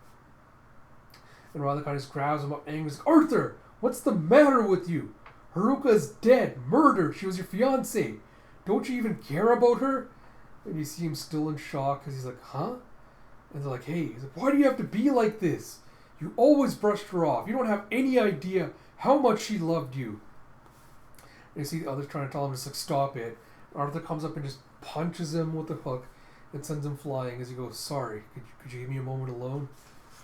And Radha kind of just grabs him up angry. He's like, Arthur, what's the matter with you? Haruka is dead, murdered. She was your fiancée. Don't you even care about her? And you see him still in shock because he's like, huh? And they're like, hey, he's like, why do you have to be like this? You always brushed her off. You don't have any idea how much she loved you. And you see the others trying to tell him, just like, stop it. Arthur comes up and just punches him with the hook and sends him flying as he goes, sorry, could you give me a moment alone?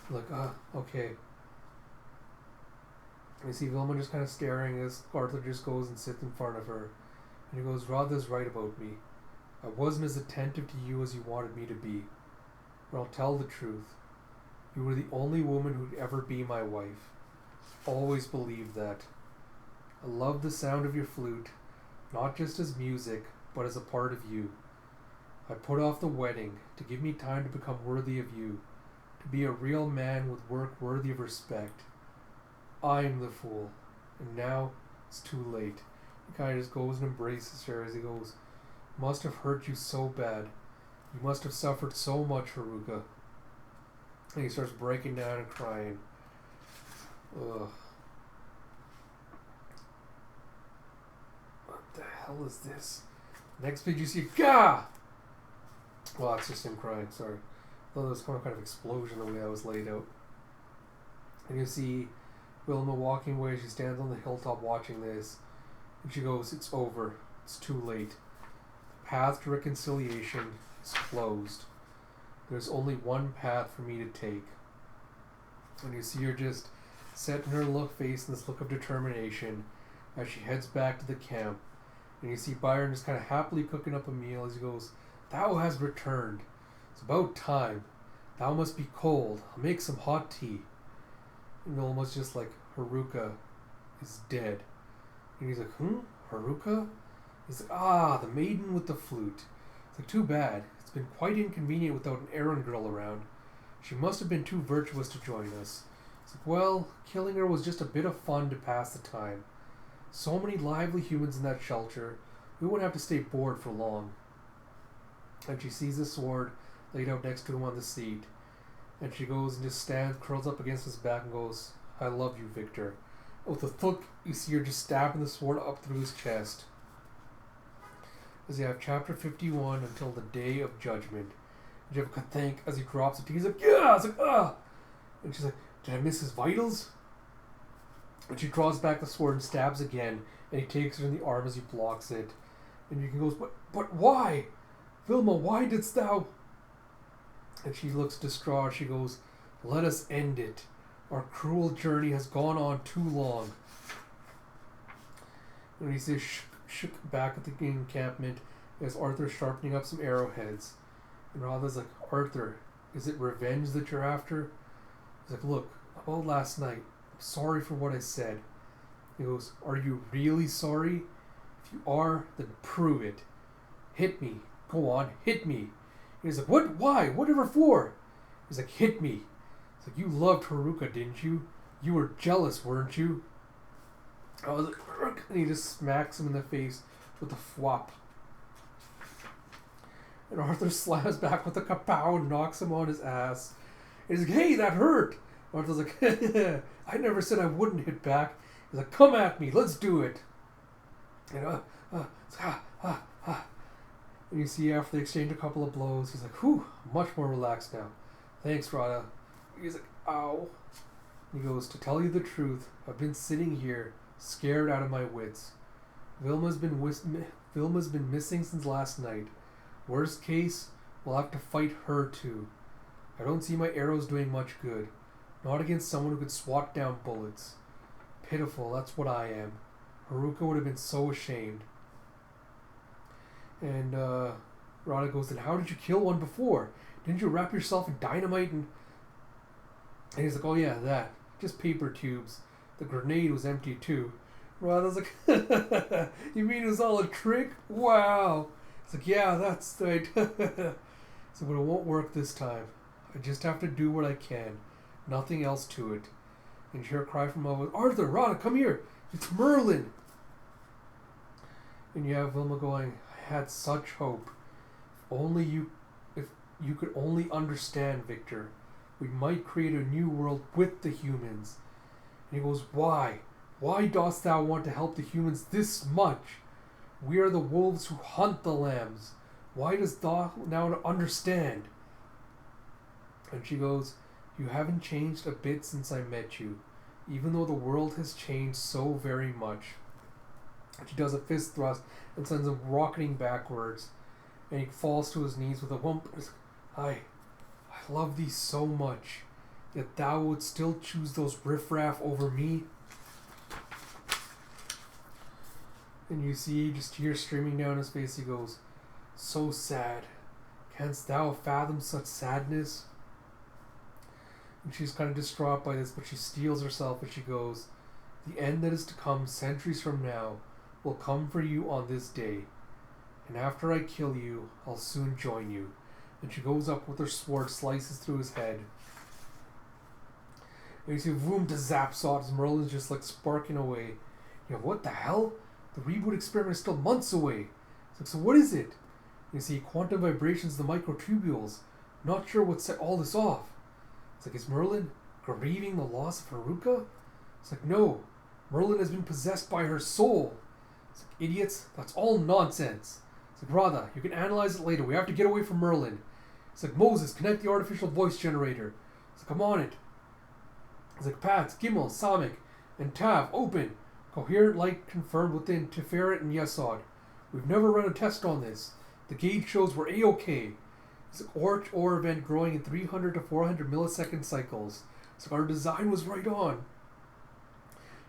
I'm like, okay. And you see Vilma just kind of staring as Arthur just goes and sits in front of her. And he goes, Radha's right about me. I wasn't as attentive to you as you wanted me to be. But I'll tell the truth. You were the only woman who'd ever be my wife. Always believed that. I love the sound of your flute, not just as music, but as a part of you. I put off the wedding to give me time to become worthy of you, to be a real man with work worthy of respect. I'm the fool, and now it's too late. The guy just goes and embraces her as he goes, "Must have hurt you so bad. You must have suffered so much, Haruka." And he starts breaking down and crying. Ugh. What the hell is this? Next page you see, Gah! Well, that's just him crying, sorry. I thought there was kind of explosion the way that was laid out. And you see Wilma walking away. She stands on the hilltop watching this. And she goes, "It's over. It's too late. The path to reconciliation is closed. There's only one path for me to take." And you see her just setting her face in this look of determination as she heads back to the camp. And you see Byron just kind of happily cooking up a meal as he goes, "Thou has returned. It's about time. Thou must be cold. I'll make some hot tea." And almost just like, "Haruka is dead." And he's like, Haruka? He's like, "Ah, the maiden with the flute." It's like, "Too bad. It's been quite inconvenient without an errand girl around. She must have been too virtuous to join us." It's like, "Well, killing her was just a bit of fun to pass the time. So many lively humans in that shelter. We won't have to stay bored for long." And she sees the sword laid out next to him on the seat. And she goes and just stands, curls up against his back and goes, "I love you, Victor." With a thunk, you see her just stabbing the sword up through his chest. As you have chapter 51 until the day of judgment. And you have a thank as he drops it. He's like, "Yeah!" It's like, "Ah!" And she's like, "Did I miss his vitals?" And she draws back the sword and stabs again. And he takes her in the arm as he blocks it. And you can goes, But why? Vilma, why didst thou?" And she looks distraught. She goes, "Let us end it. Our cruel journey has gone on too long." And he says, shook back at the encampment as Arthur's sharpening up some arrowheads. And Radha's like, "Arthur, is it revenge that you're after?" He's like, "Look, about last night, I'm sorry for what I said." He goes, "Are you really sorry? If you are, then prove it. Hit me. Go on, hit me." He's like, "What? Why? Whatever for?" He's like, "Hit me." It's like, "You loved Haruka, didn't you? You were jealous, weren't you?" I was like, "Urgh," and he just smacks him in the face with a thwap. And Arthur slams back with a kapow and knocks him on his ass. And he's like, "Hey, that hurt." Arthur's like, "I never said I wouldn't hit back." He's like, "Come at me, let's do it." And and you see after they exchange a couple of blows, he's like, "Whew, much more relaxed now. Thanks, Radha." He's like, "Ow." He goes, "To tell you the truth, I've been sitting here, scared out of my wits. Vilma's been missing since last night. Worst case, we'll have to fight her too. I don't see my arrows doing much good. Not against someone who could swat down bullets. Pitiful, that's what I am. Haruka would have been so ashamed." And Radha goes, "Then how did you kill one before? Didn't you wrap yourself in dynamite and..." And he's like, "Oh yeah, that. Just paper tubes. The grenade was empty too." Radha's like, "You mean it was all a trick? Wow." It's like, "Yeah, that's right." So, "But it won't work this time. I just have to do what I can. Nothing else to it." And you hear a cry from above, "Arthur, Radha, come here. It's Merlin." And you have Vilma going, "I had such hope. If you could only understand, Victor, we might create a new world with the humans." And he goes, "Why? Why dost thou want to help the humans this much? We are the wolves who hunt the lambs. Why dost thou now understand?" And she goes, "You haven't changed a bit since I met you, even though the world has changed so very much." And she does a fist thrust and sends him rocketing backwards. And he falls to his knees with a whump. I love thee so much, yet thou would still choose those riffraff over me." And you see just tears streaming down his face. He goes, "So sad. Canst thou fathom such sadness?" And she's kind of distraught by this, but she steels herself and she goes, "The end that is to come centuries from now will come for you on this day. And after I kill you, I'll soon join you." And she goes up with her sword, slices through his head. And you see vroom to zap saws. Merlin's just like sparking away. You know, "What the hell? The reboot experiment is still months away. It's like, so what is it? You see, quantum vibrations of the microtubules. Not sure what set all this off. It's like, is Merlin grieving the loss of Haruka? It's like, no. Merlin has been possessed by her soul. It's like, idiots, that's all nonsense. It's like, Radha, you can analyze it later. We have to get away from Merlin. It's like, Moses, connect the artificial voice generator. It's like, I'm on it. It's like, Pats, Gimel, Samik, and Tav, open. Coherent light confirmed within Tiferet and Yesod. We've never run a test on this. The gauge shows we're A-OK. It's like or event growing in 300 to 400 millisecond cycles. It's like our design was right on.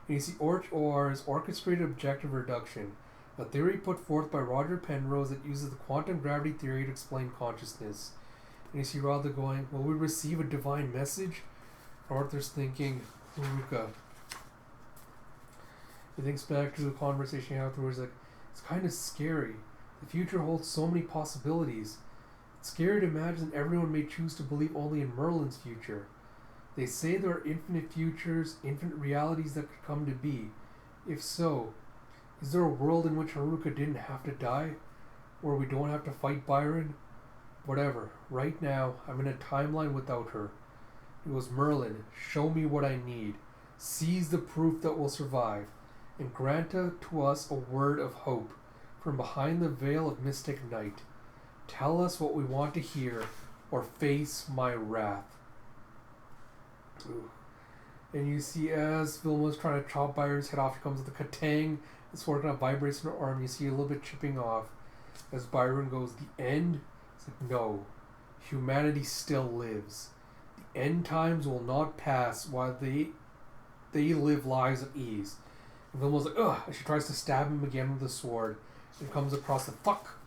And you see or is orchestrated objective reduction, a theory put forth by Roger Penrose that uses the quantum gravity theory to explain consciousness. And you see Radha going, will we receive a divine message? Arthur's thinking, Haruka. He thinks back to the conversation afterwards, like, it's kind of scary. The future holds so many possibilities. It's scary to imagine everyone may choose to believe only in Merlin's future. They say there are infinite futures, infinite realities that could come to be. If so, is there a world in which Haruka didn't have to die? Where we don't have to fight Byron? Whatever. Right now, I'm in a timeline without her. It was Merlin, show me what I need. Seize the proof that will survive. And grant to us a word of hope from behind the veil of mystic night. Tell us what we want to hear, or face my wrath. Ooh. And you see as Vilma's trying to chop Byron's head off, she comes with a katang. The sword kind of vibrates in her arm. You see a little bit chipping off. As Byron goes, the end? It's like, no. Humanity still lives. The end times will not pass while they live lives of ease. And Vilma's like, ugh, and she tries to stab him again with the sword. And comes across the fuck.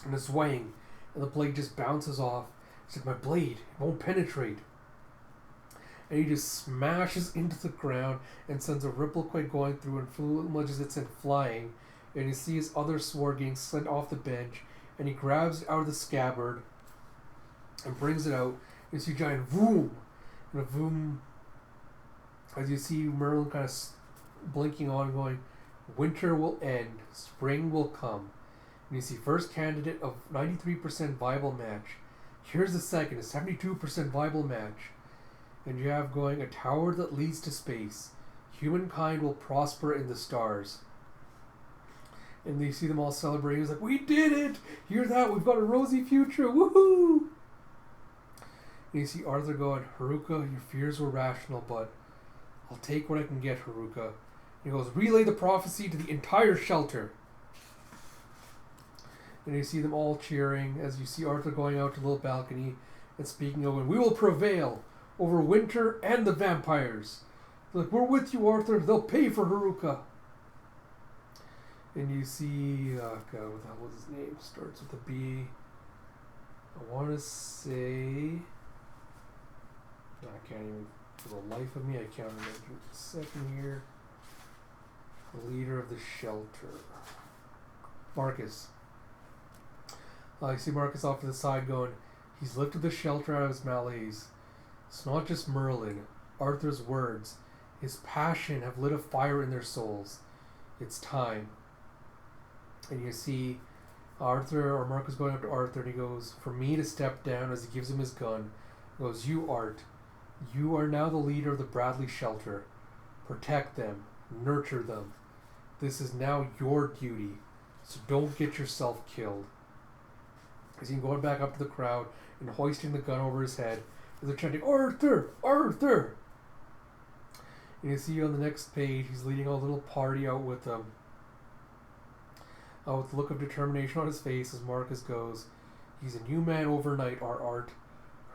And it's swaying. And the blade just bounces off. It's like, my blade, it won't penetrate. And he just smashes into the ground and sends a ripple quake going through and flinches it and flying. And you see his other sword getting sent off the bench. And he grabs it out of the scabbard and brings it out. You see a giant voom. And a voom. As you see Merlin kind of blinking on going, winter will end, spring will come. And you see first candidate of 93% viable match. Here's the second, a 72% viable match. And you have going, a tower that leads to space. Humankind will prosper in the stars. And you see them all celebrating. He's like, we did it! Hear that? We've got a rosy future! Woohoo! And you see Arthur going, Haruka, your fears were rational, but I'll take what I can get, Haruka. And he goes, relay the prophecy to the entire shelter. And you see them all cheering as you see Arthur going out to the little balcony and speaking over, we will prevail over winter and the vampires. They're like, we're with you, Arthur. They'll pay for Haruka. And you see, God, what the hell was his name? Starts with a B. I want to say, I can't even, for the life of me, I can't remember. A second here. The leader of the shelter. Marcus. You see Marcus off to the side going, he's lifted the shelter out of his malaise. It's not just Merlin. Arthur's words, his passion have lit a fire in their souls. It's time. And you see Arthur, or Marcus going up to Arthur, and he goes, for me to step down as he gives him his gun. He goes, you, Art, you are now the leader of the Bradley shelter. Protect them. Nurture them. This is now your duty. So don't get yourself killed. As he's going back up to the crowd and hoisting the gun over his head, and they're chanting, Arthur! Arthur! And you see on the next page, he's leading a little party out with them. With the look of determination on his face as Marcus goes, he's a new man overnight, our Art.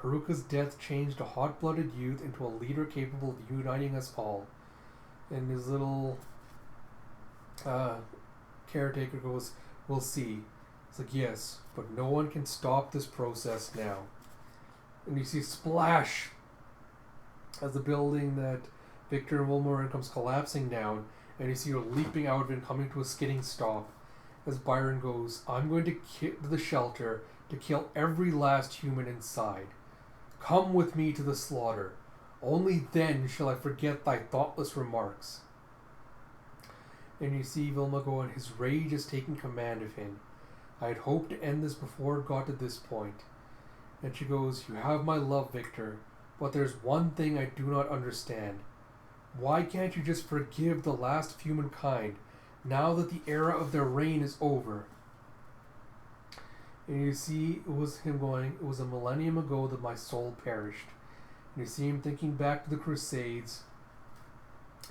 Haruka's death changed a hot-blooded youth into a leader capable of uniting us all. And his little caretaker goes, we'll see. It's like, yes, but no one can stop this process now. And you see splash as the building that Victor and Wilma are in comes collapsing down, and you see her leaping out of it and coming to a skidding stop. As Byron goes, I'm going to kill the shelter to kill every last human inside. Come with me to the slaughter. Only then shall I forget thy thoughtless remarks. And you see Vilma go, and his rage is taking command of him. I had hoped to end this before it got to this point. And she goes, you have my love, Victor, but there's one thing I do not understand. Why can't you just forgive the last of humankind, now that the era of their reign is over? And you see, it was him going, it was a millennium ago that my soul perished. And you see him thinking back to the Crusades,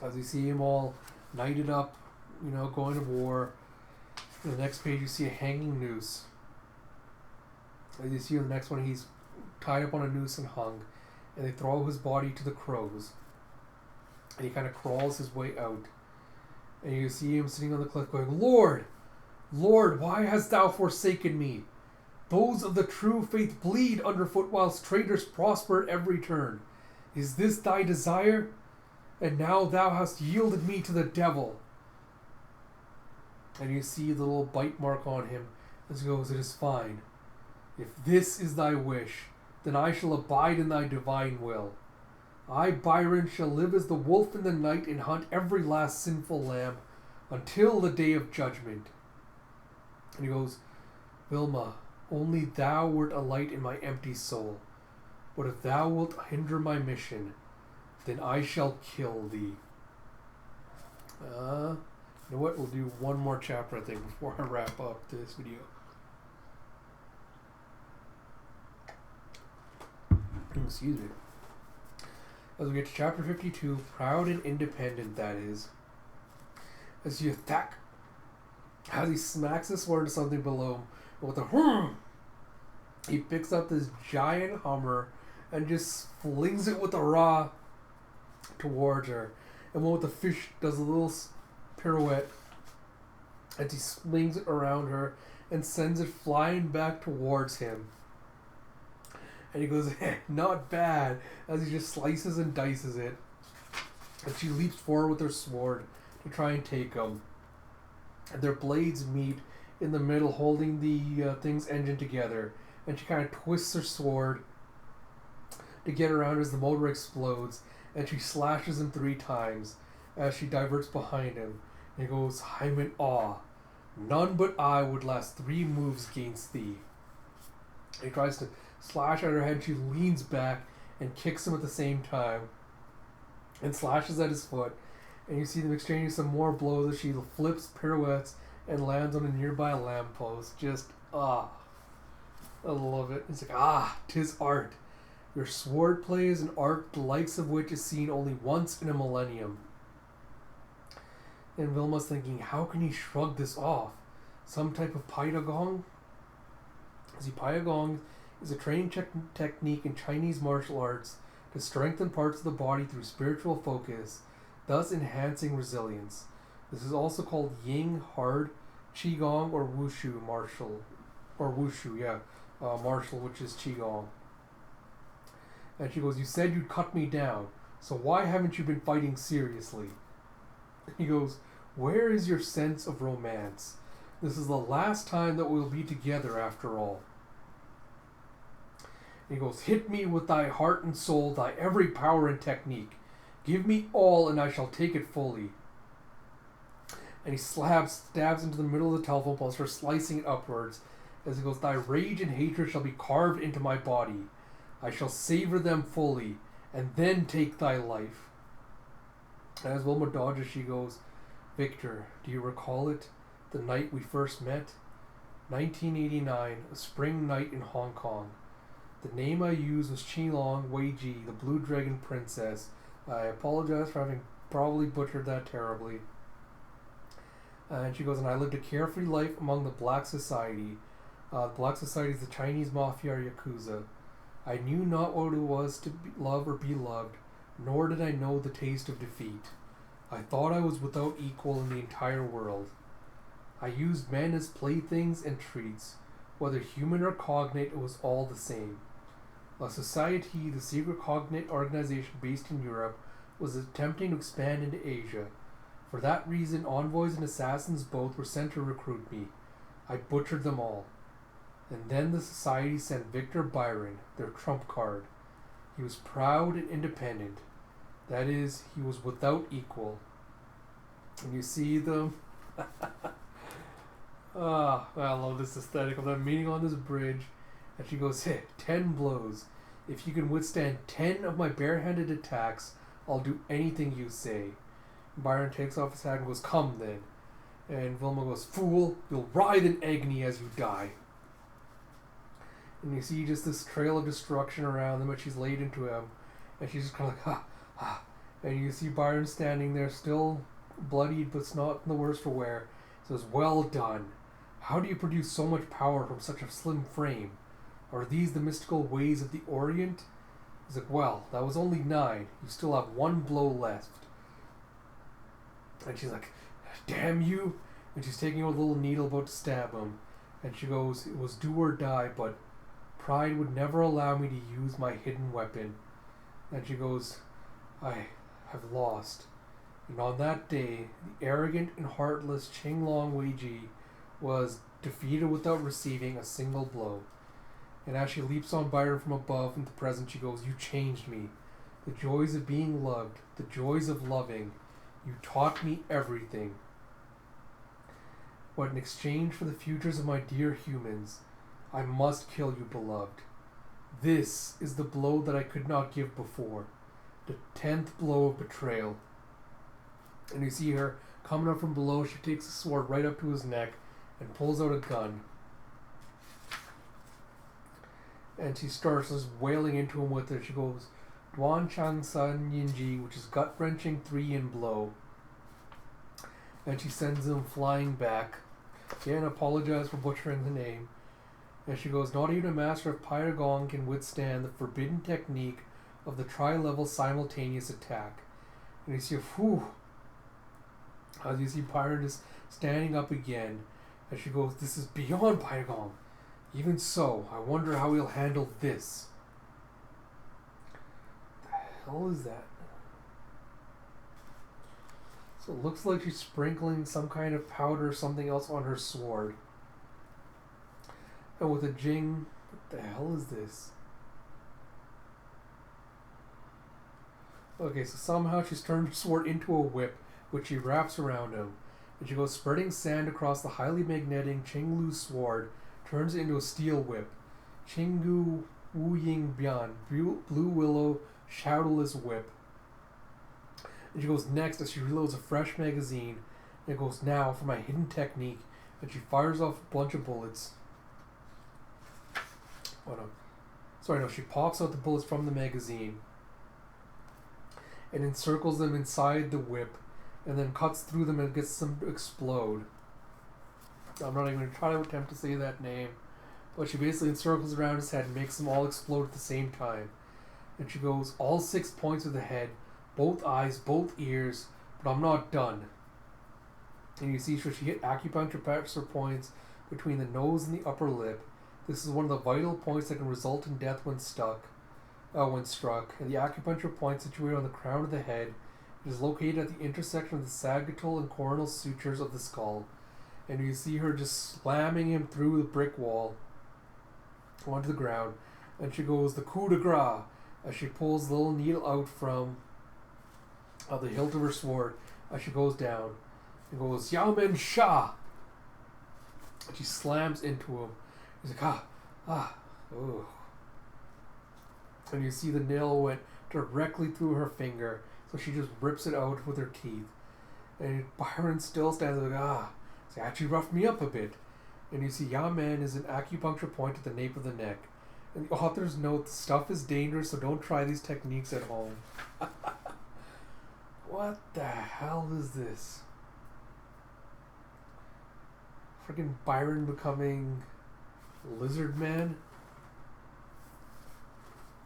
as you see him all knighted up, going to war. In the next page, you see a hanging noose. As you see in the next one, he's tied up on a noose and hung, and they throw his body to the crows. And he kind of crawls his way out. And you see him sitting on the cliff going, Lord, Lord, why hast thou forsaken me? Those of the true faith bleed underfoot whilst traitors prosper at every turn. Is this thy desire? And now thou hast yielded me to the devil. And you see the little bite mark on him as he goes, it is fine. If this is thy wish, then I shall abide in thy divine will. I, Byron, shall live as the wolf in the night and hunt every last sinful lamb until the day of judgment. And he goes, Vilma, only thou wert a light in my empty soul. But if thou wilt hinder my mission, then I shall kill thee. You know what? We'll do one more chapter, I think, before I wrap up this video. Excuse me. As we get to chapter 52, proud and independent, that is. As you attack, as he smacks the sword into something below him, with a he picks up this giant hammer and just flings it with a raw towards her. And one with the fish does a little pirouette and he slings it around her and sends it flying back towards him. And he goes, not bad, as he just slices and dices it. And she leaps forward with her sword to try and take him. And their blades meet in the middle, holding the thing's engine together. And she kind of twists her sword to get around as the motor explodes. And she slashes him 3 times as she diverts behind him. And he goes, I'm in awe. None but I would last 3 moves against thee. And he tries to slash at her head. She leans back and kicks him at the same time and slashes at his foot. And you see them exchanging some more blows as she flips, pirouettes, and lands on a nearby lamppost. Just, I love it. It's like, 'tis art. Your sword play is an art the likes of which is seen only once in a millennium. And Vilma's thinking, how can he shrug this off? Some type of Paidagong? See, Paidagong is a training technique in Chinese martial arts to strengthen parts of the body through spiritual focus, thus enhancing resilience. This is also called Ying Hard, Qigong, or Wushu martial. Or Wushu, martial, which is Qigong. And she goes, you said you'd cut me down, so why haven't you been fighting seriously? He goes, where is your sense of romance? This is the last time that we'll be together after all. And he goes, hit me with thy heart and soul, thy every power and technique. Give me all and I shall take it fully. And he stabs into the middle of the telephone pole, starts slicing it upwards. As he goes, thy rage and hatred shall be carved into my body. I shall savor them fully, and then take thy life. And as Wilma dodges, she goes, Victor, do you recall it? The night we first met? 1989, a spring night in Hong Kong. The name I used was Qilong Weiji, the Blue Dragon Princess. I apologize for having probably butchered that terribly. And she goes, and I lived a carefree life among the Black Society. Black Society is the Chinese Mafia or Yakuza. I knew not what it was to love or be loved, nor did I know the taste of defeat. I thought I was without equal in the entire world. I used men as playthings and treats. Whether human or cognate, it was all the same. La Société, the secret cognate organization based in Europe, was attempting to expand into Asia. For that reason, envoys and assassins both were sent to recruit me. I butchered them all. And then the society sent Victor Byron, their trump card. He was proud and independent. That is, he was without equal. And you see them. Ah, I love this aesthetic of them meeting on this bridge. And she goes, hey, 10 blows. If you can withstand 10 of my barehanded attacks, I'll do anything you say. Byron takes off his hat and goes, come then. And Vilma goes, fool, you'll writhe in agony as you die. And you see just this trail of destruction around them, but she's laid into him. And she's just kind of like, ha, ha. And you see Byron standing there, still bloodied, but it's not in the worse for wear. He says, well done. How do you produce so much power from such a slim frame? Are these the mystical ways of the Orient? He's like, well, that was only 9. You still have 1 blow left. And she's like, damn you. And she's taking out a little needle about to stab him. And she goes, it was do or die, but pride would never allow me to use my hidden weapon. And she goes, I have lost. And on that day, the arrogant and heartless Qing Long Weiji was defeated without receiving a single blow. And as she leaps on Byron from above into the present, she goes, you changed me. The joys of being loved, the joys of loving. You taught me everything. But in exchange for the futures of my dear humans, I must kill you, beloved. This is the blow that I could not give before. The 10th blow of betrayal. And you see her coming up from below. She takes the sword right up to his neck and pulls out a gun. And she starts just wailing into him with it. She goes, Duan Chan San Yinji, which is gut-wrenching 3-in blow. And she sends him flying back. Again, apologize for butchering the name. And she goes, not even a master of Pyagong can withstand the forbidden technique of the tri-level simultaneous attack. And you see, whew, as you see Pyron just standing up again. And she goes, this is beyond Pyagong. Even so, I wonder how he'll handle this. The hell is that? So it looks like she's sprinkling some kind of powder or something else on her sword. And with a jing, what the hell is this? Okay, so somehow she's turned her sword into a whip, which she wraps around him. And she goes spreading sand across the highly magnetic Qinglu's sword, turns it into a steel whip. Qinggu Wu Ying Bian, Blue Willow, Shadowless Whip. And she goes next as she reloads a fresh magazine. And it goes now for my hidden technique. And she fires off a bunch of bullets. Oh no. Sorry, no, she pops out the bullets from the magazine. And encircles them inside the whip. And then cuts through them and gets them to explode. I'm not even going to try to attempt to say that name. But she basically encircles around his head and makes them all explode at the same time. And she goes, all 6 points of the head, both eyes, both ears, but I'm not done. And you see, so she hit acupuncture pressure points between the nose and the upper lip. This is one of the vital points that can result in death when struck. And the acupuncture point situated on the crown of the head. It is located at the intersection of the sagittal and coronal sutures of the skull. And you see her just slamming him through the brick wall onto the ground. And she goes, the coup de grace, as she pulls the little needle out from the hilt of her sword as she goes down. And goes, Yamen Shah! And she slams into him. He's like, oh. And you see the nail went directly through her finger, so she just rips it out with her teeth. And Byron still stands there like, it's actually roughed me up a bit. And you see Yamen is an acupuncture point at the nape of the neck. And the author's note, the stuff is dangerous, so don't try these techniques at home. What the hell is this? Freaking Byron becoming Lizard Man?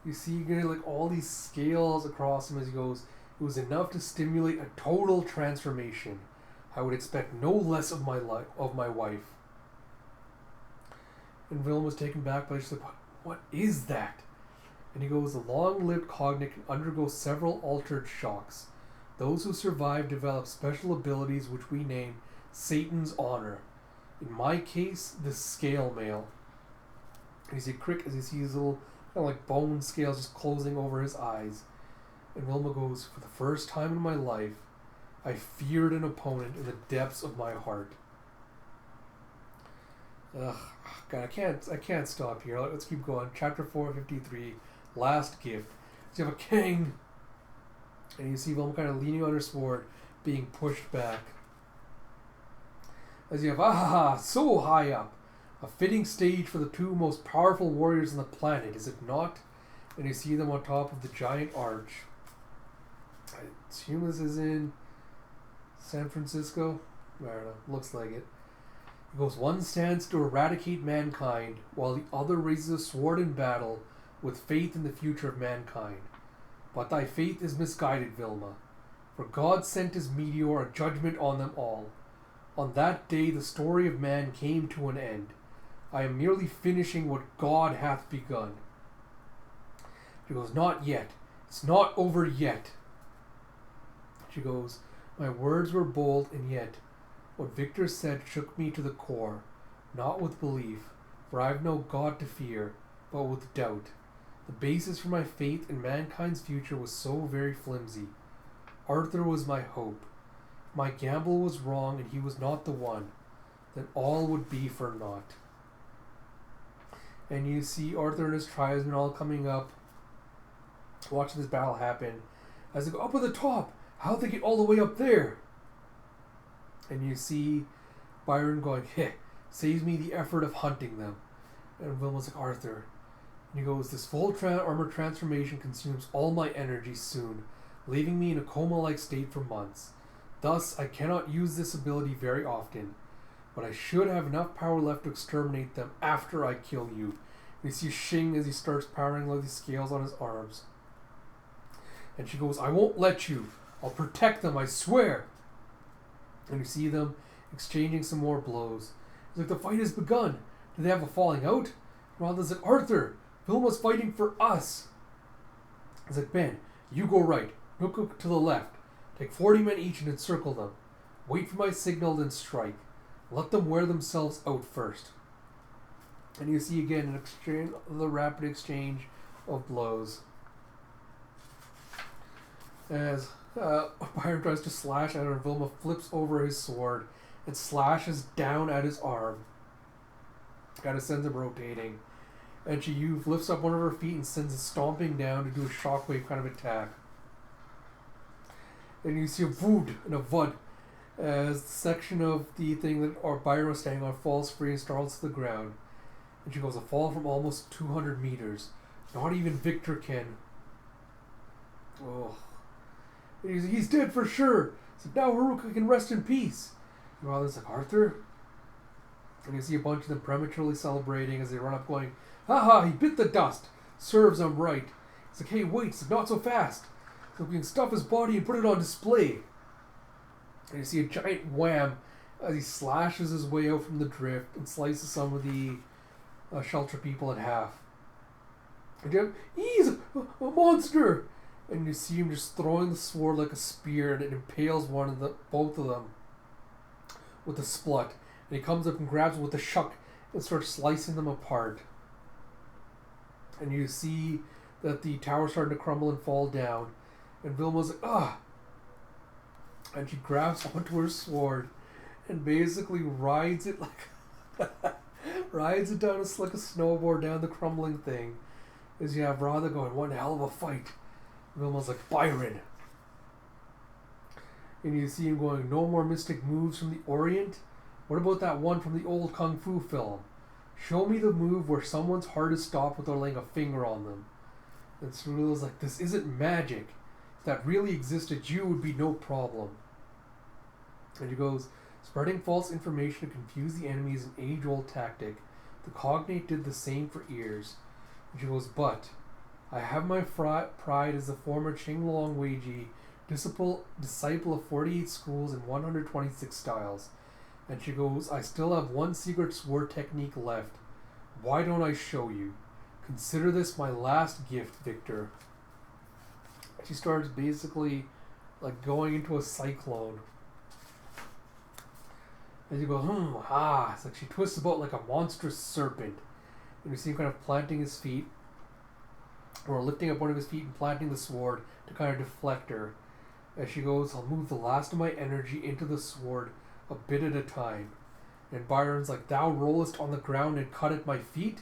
You see, you're getting like all these scales across him as he goes, it was enough to stimulate a total transformation. I would expect no less of my wife. And Willem was taken back by just like, what is that? And he goes, the long-lived cognate can undergo several altered shocks. Those who survive develop special abilities which we name Satan's Honor. In my case, the scale mail. And you see Crick as he sees little kind of like bone scales just closing over his eyes. And Wilma goes, for the first time in my life, I feared an opponent in the depths of my heart. Ugh, God, I can't stop here. Let's keep going. Chapter 453, Last Gift. So you have a king, and you see Vilma kind of leaning on her sword, being pushed back. As you have, so high up. A fitting stage for the two most powerful warriors on the planet, is it not? And you see them on top of the giant arch. I assume this is in San Francisco? I don't know. Looks like it. He goes, one stands to eradicate mankind, while the other raises a sword in battle with faith in the future of mankind. But thy faith is misguided, Vilma. For God sent his meteor a judgment on them all. On that day the story of man came to an end. I am merely finishing what God hath begun. She goes, not yet. It's not over yet. She goes, my words were bold, and yet what Victor said shook me to the core, not with belief, for I have no God to fear, but with doubt. The basis for my faith in mankind's future was so very flimsy. Arthur was my hope. If my gamble was wrong and he was not the one, then all would be for naught. And you see Arthur and his tribesmen all coming up, watching this battle happen. As they go up at the top, how'd they get all the way up there? And you see Byron going, saves me the effort of hunting them. And Vilma's like, Arthur. And he goes, this full armor transformation consumes all my energy soon, leaving me in a coma-like state for months. Thus, I cannot use this ability very often, but I should have enough power left to exterminate them after I kill you. And you see Shing as he starts powering all these scales on his arms. And she goes, I won't let you. I'll protect them, I swear. And you see them exchanging some more blows. It's like, the fight has begun. Do they have a falling out? Rhonda's like, Arthur, Vilma's fighting for us. It's like, Ben, you go right. Nook to the left. Take 40 men each and encircle them. Wait for my signal, then strike. Let them wear themselves out first. And you see again the rapid exchange of blows. As Byron tries to slash at her, Vilma flips over his sword and slashes down at his arm. Kind of sends him rotating. And she lifts up one of her feet and sends it stomping down to do a shockwave kind of attack. And you see a vood and a vud as the section of the thing that Byron was standing on falls free and starts to the ground. And she goes, a fall from almost 200 meters. Not even Victor can. Oh. He's dead for sure. So now Haruka can rest in peace. And Father's like, Arthur? And you see a bunch of them prematurely celebrating as they run up going, haha, he bit the dust. Serves him right. He's like, hey, wait, it's not so fast. So we can stuff his body and put it on display. And you see a giant wham as he slashes his way out from the drift and slices some of the shelter people in half. And he's a monster! And you see him just throwing the sword like a spear, and it impales both of them with a splut. And he comes up and grabs it with a shuck and starts slicing them apart. And you see that the tower's starting to crumble and fall down. And Vilma's like, ah! And she grabs onto her sword and basically rides it like rides it down like a snowboard down the crumbling thing. As you have Radha going, one hell of a fight. Vilma's like, Byron. And you see him going, no more mystic moves from the Orient? What about that one from the old Kung Fu film? Show me the move where someone's heart is stopped without laying a finger on them. And Cerula's like, this isn't magic. If that really existed, you would be no problem. And he goes, spreading false information to confuse the enemy is an age-old tactic. The cognate did the same for ears. And she goes, but I have my pride as the former Qinglong Weiji, disciple of 48 schools and 126 styles. And she goes, I still have one secret sword technique left. Why don't I show you? Consider this my last gift, Victor. She starts basically like going into a cyclone. And you go, It's like she twists about like a monstrous serpent. And you see him kind of planting his feet, or lifting up one of his feet and planting the sword to kind of deflect her. As she goes, I'll move the last of my energy into the sword, a bit at a time. And Byron's like, thou rollest on the ground and cut at my feet?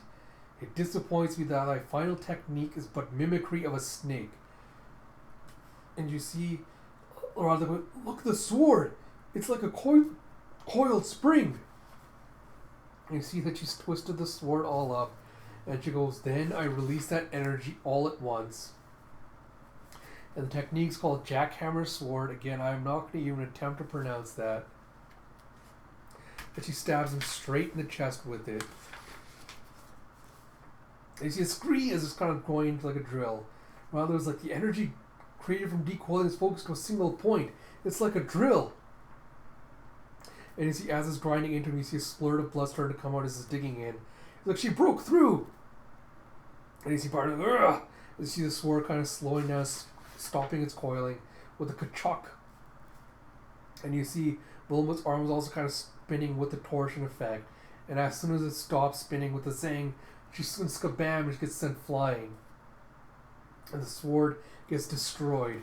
It disappoints me that thy final technique is but mimicry of a snake. And you see, rather, look at the sword. It's like a coiled spring. And you see that she's twisted the sword all up. And she goes, then I release that energy all at once. And the technique's called Jackhammer Sword. Again, I'm not going to even attempt to pronounce that. But she stabs him straight in the chest with it. And you see a scree as it's kind of going into like a drill. Rather, it's like the energy created from decoiling is focused to a single point. It's like a drill. And you see as it's grinding into him, you see a splurt of blood starting to come out as it's digging in. It's like, she broke through! And you see part of ugh! You see the sword kind of slowing down, stopping its coiling with a ka-chuck. And you see Wilma's arm is also kind of spinning with the torsion effect. And as soon as it stops spinning with the zing, she's skabam and she gets sent flying. And the sword gets destroyed.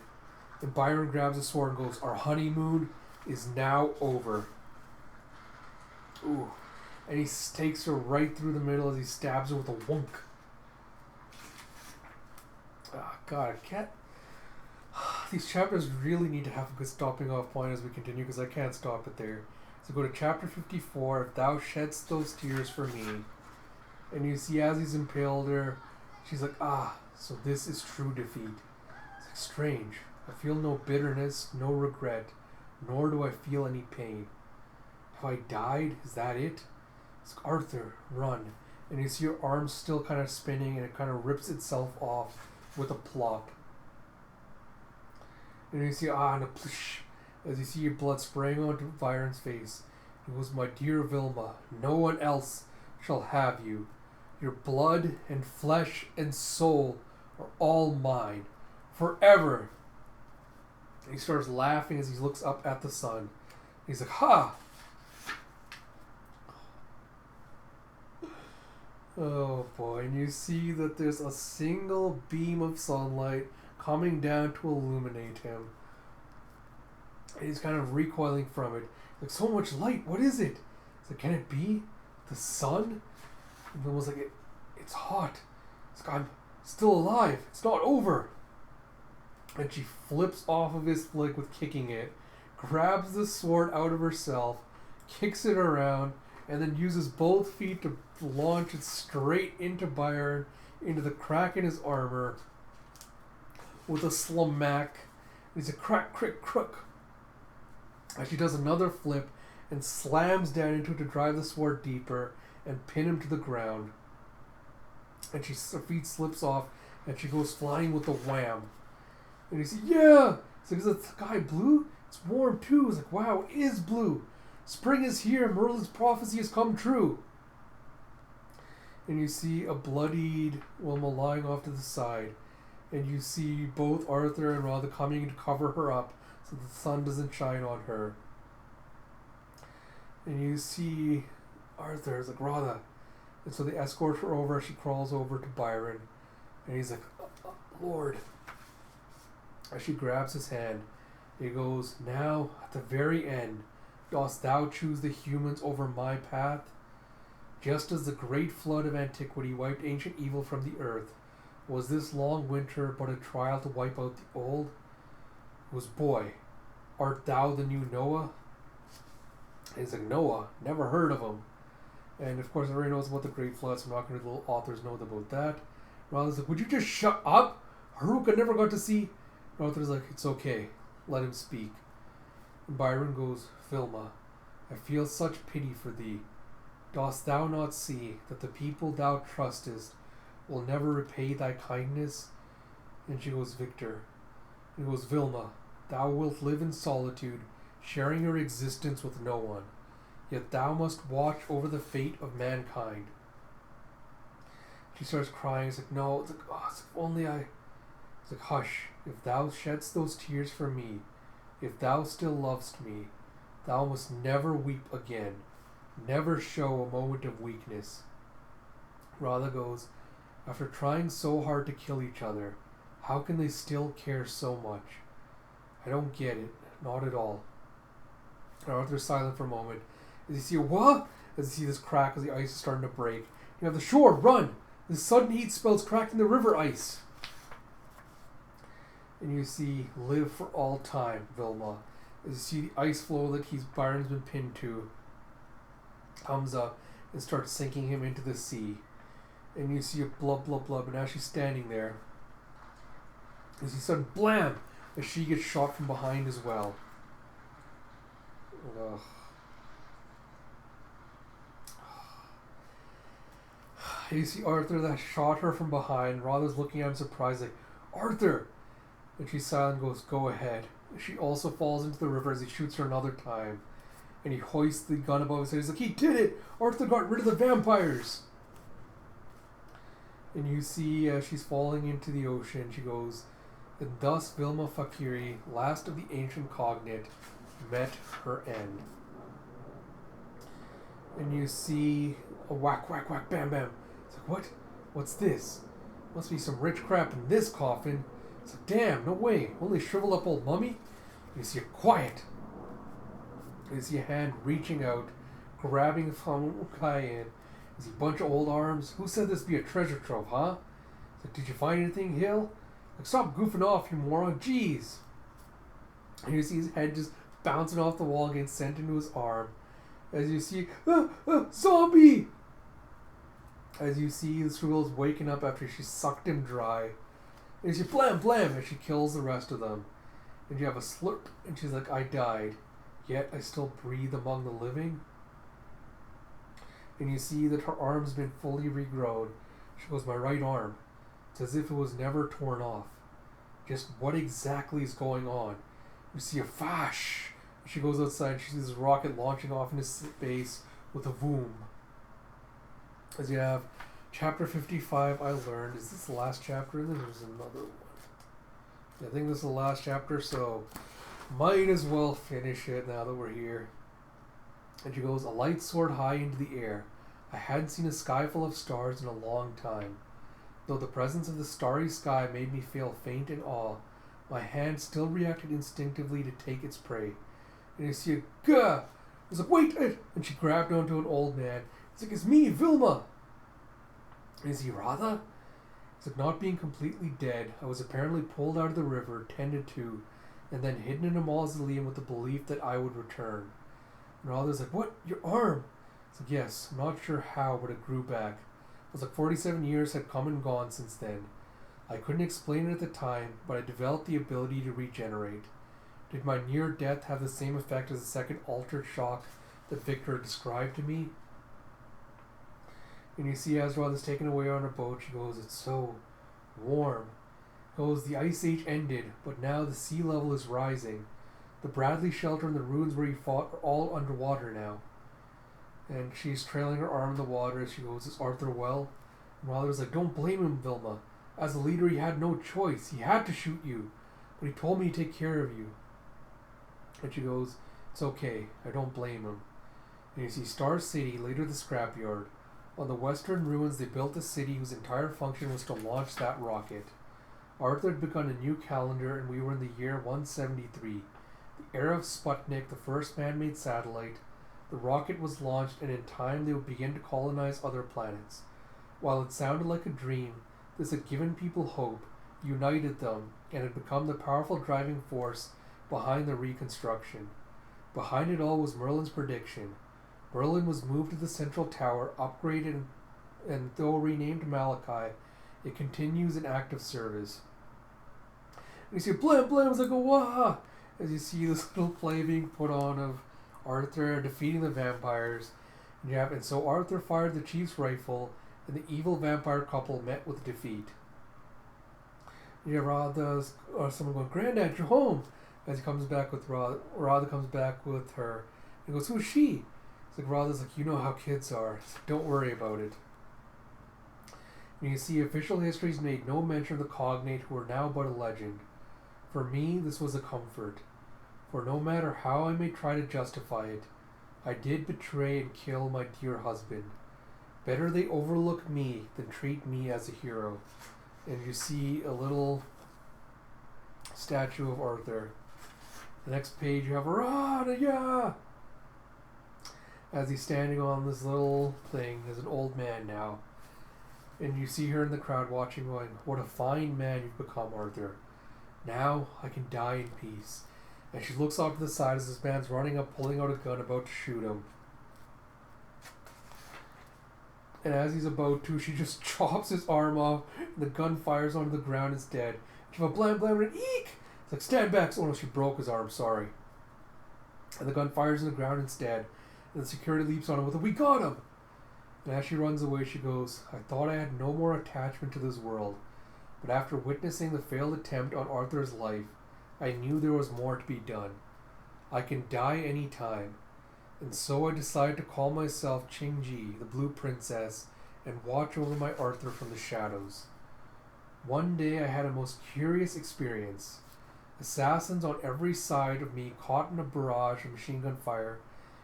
And Byron grabs the sword and goes, our honeymoon is now over. Ooh. And he takes her right through the middle as he stabs her with a wunk. Oh, God, I can't. These chapters really need to have a good stopping off point as we continue, because I can't stop it there. So go to chapter 54. If thou shedst those tears for me. And you see as he's impaled her, she's like, so this is true defeat. It's like, strange. I feel no bitterness, no regret, nor do I feel any pain. Have I died? Is that it? It's like, Arthur, run. And you see your arm still kind of spinning, and it kind of rips itself off with a plop. And you see, and a plish, as you see your blood spraying onto Byron's face. He goes, my dear Vilma, no one else shall have you. Your blood and flesh and soul are all mine, forever. And he starts laughing as he looks up at the sun. He's like, ha! Oh boy, and you see that there's a single beam of sunlight coming down to illuminate him. And he's kind of recoiling from it. Like, so much light, what is it? It's like, can it be the sun? And Bill was like, it's hot. It's like, I'm still alive. It's not over. And she flips off of his flick with kicking it, grabs the sword out of herself, kicks it around, and then uses both feet to launch it straight into Byron, into the crack in his armor, with a slamack. He's a crack, crick, crook. And she does another flip and slams down into it to drive the sword deeper and pin him to the ground. And her feet slips off and she goes flying with a wham. And you see, yeah! It's like, is the sky blue? It's warm too. It's like, wow, it is blue. Spring is here. Merlin's prophecy has come true. And you see a bloodied Wilma lying off to the side. And you see both Arthur and Radha coming to cover her up so the sun doesn't shine on her. And you see Arthur is like, Radha. And so they escort her over. She crawls over to Byron. And he's like, Lord. As she grabs his hand, he goes, now, at the very end, dost thou choose the humans over my path? Just as the great flood of antiquity wiped ancient evil from the earth, was this long winter but a trial to wipe out the old? It was, boy, art thou the new Noah? And he's like, Noah, never heard of him. And of course everybody knows about the great flood, so I'm not going to do little author's note about that. Rather's like, would you just shut up? Haruka never got to see. And Arthur's like, it's okay, let him speak. And Byron goes, Vilma, I feel such pity for thee. Dost thou not see that the people thou trustest will never repay thy kindness? And she goes, Victor. And he goes, Vilma, thou wilt live in solitude, sharing your existence with no one. Yet thou must watch over the fate of mankind. She starts crying. It's like, no. It's like, oh, if only I... It's like, hush. If thou shedst those tears for me, if thou still lovest me, thou must never weep again. Never show a moment of weakness. Radha goes, after trying so hard to kill each other, how can they still care so much? I don't get it. Not at all. And Arthur's silent for a moment. As you see what? As you see this crack as the ice is starting to break. You have the shore, run! The sudden heat spells cracking the river ice. And you see live for all time, Vilma. As you see the ice floe that Byron's been pinned to comes up and starts sinking him into the sea. And you see a blub blub blub, and as she's standing there, you see sudden blam as she gets shot from behind as well. Ugh. You see Arthur that shot her from behind. Rather's looking at him surprised, like, Arthur! And she's silent and goes, go ahead. She also falls into the river as he shoots her another time. And he hoists the gun above his head. He's like, he did it! Arthur got rid of the vampires! And you see she's falling into the ocean. She goes, and thus Vilma Fakiri, last of the ancient cognate, met her end. And you see a whack, whack, whack, bam, bam. It's like, what? What's this? Must be some rich crap in this coffin. It's like, damn, no way. Only shriveled up old mummy? You see it quiet. You see a hand reaching out, grabbing from Cayenne. You see a bunch of old arms. Who said this be a treasure trove, huh? It's like, did you find anything, Hill? Like, stop goofing off, you moron. Jeez. And you see his head just bouncing off the wall and getting sent into his arm. As you see, zombie! As you see the Squirrel's waking up after she sucked him dry. And you see blam blam as she kills the rest of them. And you have a slurp, and she's like, I died, yet I still breathe among the living. And you see that her arm's been fully regrown. She goes, my right arm. It's as if it was never torn off. Just what exactly is going on? You see a fash. She goes outside, she sees this rocket launching off into space with a boom. As you have chapter 55, I learned. Is this the last chapter in this? There's another one. I think this is the last chapter, so might as well finish it now that we're here. And she goes, a light soared high into the air. I hadn't seen a sky full of stars in a long time. Though the presence of the starry sky made me feel faint in awe, my hand still reacted instinctively to take its prey. And you see a gah! I was like, wait! And she grabbed onto an old man. He's like, it's me, Vilma! And is he Radha? He's like, not being completely dead, I was apparently pulled out of the river, tended to, and then hidden in a mausoleum with the belief that I would return. And Radha's like, what? Your arm? It's like, yes, I'm not sure how, but it grew back. It was like 47 years had come and gone since then. I couldn't explain it at the time, but I developed the ability to regenerate. Did my near death have the same effect as the second altered shock that Victor described to me? And you see as Radha's taken away on a boat, she goes, it's so warm. Goes, the ice age ended, but now the sea level is rising. The Bradley shelter and the ruins where he fought are all underwater now. And she's trailing her arm in the water as she goes, is Arthur well? And Radha's like, don't blame him, Vilma. As a leader, he had no choice. He had to shoot you. But he told me to take care of you. And she goes, it's okay. I don't blame him. And you see Star City, later the scrapyard. On the western ruins, they built a city whose entire function was to launch that rocket. Arthur had begun a new calendar, and we were in the year 173. The era of Sputnik, the first man-made satellite. The rocket was launched, and in time they would begin to colonize other planets. While it sounded like a dream, this had given people hope, united them, and had become the powerful driving force behind the reconstruction. Behind it all was Merlin's prediction. Merlin was moved to the central tower, upgraded, and though renamed Malachi, it continues in active service. And you see blam blam, it's like a wah! As you see this little play being put on of Arthur defeating the vampires. And so Arthur fired the chief's rifle, and the evil vampire couple met with defeat. And you have Radha's, or someone going, Granddad, you're home! As he comes back with Radha comes back with her. He goes, who's she? It's like Radha's like, you know how kids are. So don't worry about it. And you see official histories made no mention of the cognate who are now but a legend. For me, this was a comfort. For no matter how I may try to justify it, I did betray and kill my dear husband. Better they overlook me than treat me as a hero. And you see a little statue of Arthur. The next page you have Arada, as he's standing on this little thing as an old man now. And you see her in the crowd watching going, "What a fine man you've become, Arthur. Now I can die in peace." And she looks off to the side as this man's running up, pulling out a gun, about to shoot him. And as he's about to, she just chops his arm off, and the gun fires onto the ground and is dead. She went blam blam and eek! It's like, "Stand back!" Oh no, she broke his arm, sorry. And the gun fires in the ground instead, and the security leaps on him with a "We got him!" And as she runs away, she goes, "I thought I had no more attachment to this world, but after witnessing the failed attempt on Arthur's life, I knew there was more to be done. I can die any time. And so I decided to call myself Ching-Ji, the Blue Princess, and watch over my Arthur from the shadows. One day I had a most curious experience. Assassins on every side of me caught in a barrage of machine gun fire.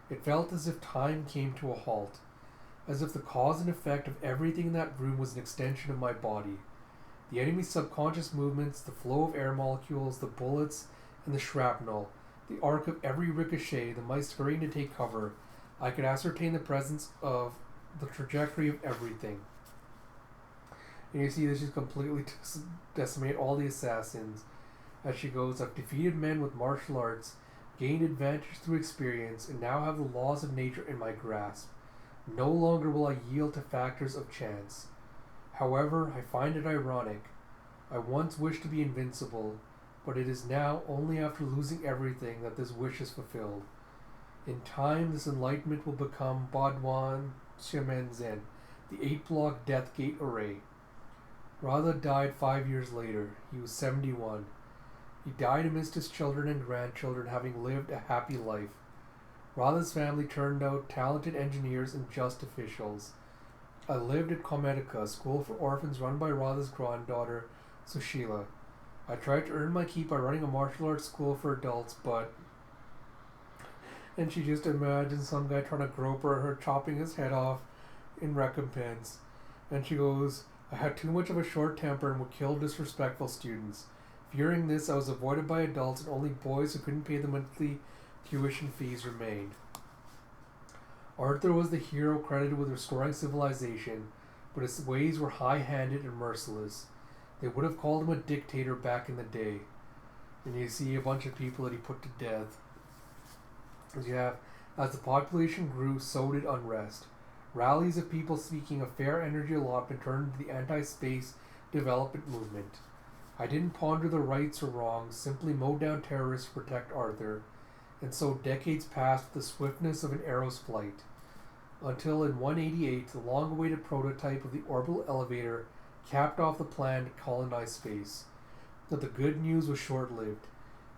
It felt as if time came to a halt, as if the cause and effect of everything in that room was an extension of my body. The enemy's subconscious movements, the flow of air molecules, the bullets, and the shrapnel, the arc of every ricochet, the mice scurrying to take cover, I could ascertain the presence of the trajectory of everything. And you see that she's completely decimate all the assassins. As she goes, "I've defeated men with martial arts, gained advantage through experience, and now have the laws of nature in my grasp. No longer will I yield to factors of chance. However, I find it ironic. I once wished to be invincible, but it is now only after losing everything that this wish is fulfilled. In time, this enlightenment will become Badwan Shimenzen, the 8-block Death Gate array." Radha died 5 years later. He was 71. He died amidst his children and grandchildren, having lived a happy life. Radha's family turned out talented engineers and just officials. I lived at Comedica, a school for orphans run by Radha's granddaughter, Sushila. I tried to earn my keep by running a martial arts school for adults, but... And she just imagines some guy trying to grope her chopping his head off in recompense. And she goes, "I had too much of a short temper and would kill disrespectful students. Fearing this, I was avoided by adults, and only boys who couldn't pay the monthly tuition fees remained." Arthur was the hero credited with restoring civilization, but his ways were high-handed and merciless. They would have called him a dictator back in the day. And you see a bunch of people that he put to death. As the population grew, so did unrest. Rallies of people seeking a fair energy allotment turned into the anti-space development movement. I didn't ponder the rights or wrongs, simply mowed down terrorists to protect Arthur. And so decades passed with the swiftness of an arrow's flight. Until in 188, the long-awaited prototype of the orbital elevator capped off the plan to colonize space. But the good news was short-lived.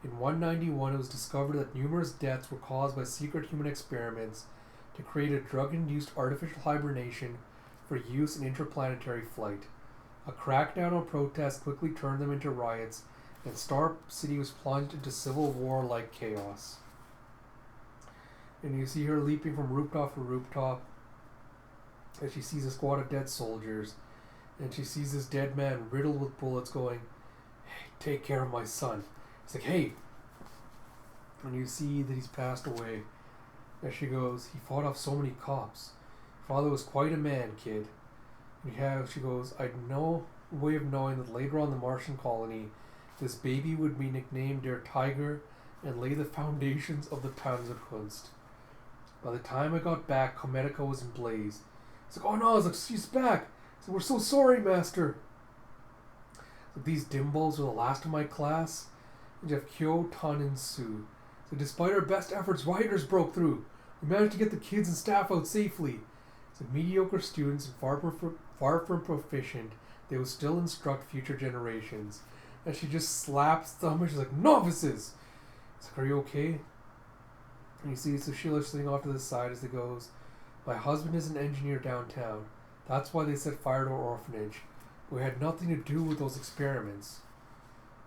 In 191, it was discovered that numerous deaths were caused by secret human experiments to create a drug-induced artificial hibernation for use in interplanetary flight. A crackdown on protests quickly turned them into riots, and Star City was plunged into civil war-like chaos. And you see her leaping from rooftop to rooftop as she sees a squad of dead soldiers. And she sees this dead man riddled with bullets going, "Hey, take care of my son." It's like, "Hey." And you see that he's passed away. As she goes, "He fought off so many cops. Father was quite a man, kid." And she goes, "I'd no way of knowing that later on in the Martian colony, this baby would be nicknamed Der Tiger and lay the foundations of the Panzerkunst. By the time I got back, Comedica was in blaze." It's like, "Oh no," it's like, "She's back." So, "We're so sorry, Master." So these dimbos are the last of my class. And you have Kyo, Tan, and Su. So despite our best efforts, rioters broke through. We managed to get the kids and staff out safely. So mediocre students and far from proficient, they will still instruct future generations. And she just slaps them and she's like, "Novices!" It's like, "Are you okay?" And you see Sushila sitting off to the side as it goes, "My husband is an engineer downtown. That's why they set fire to our orphanage. We had nothing to do with those experiments."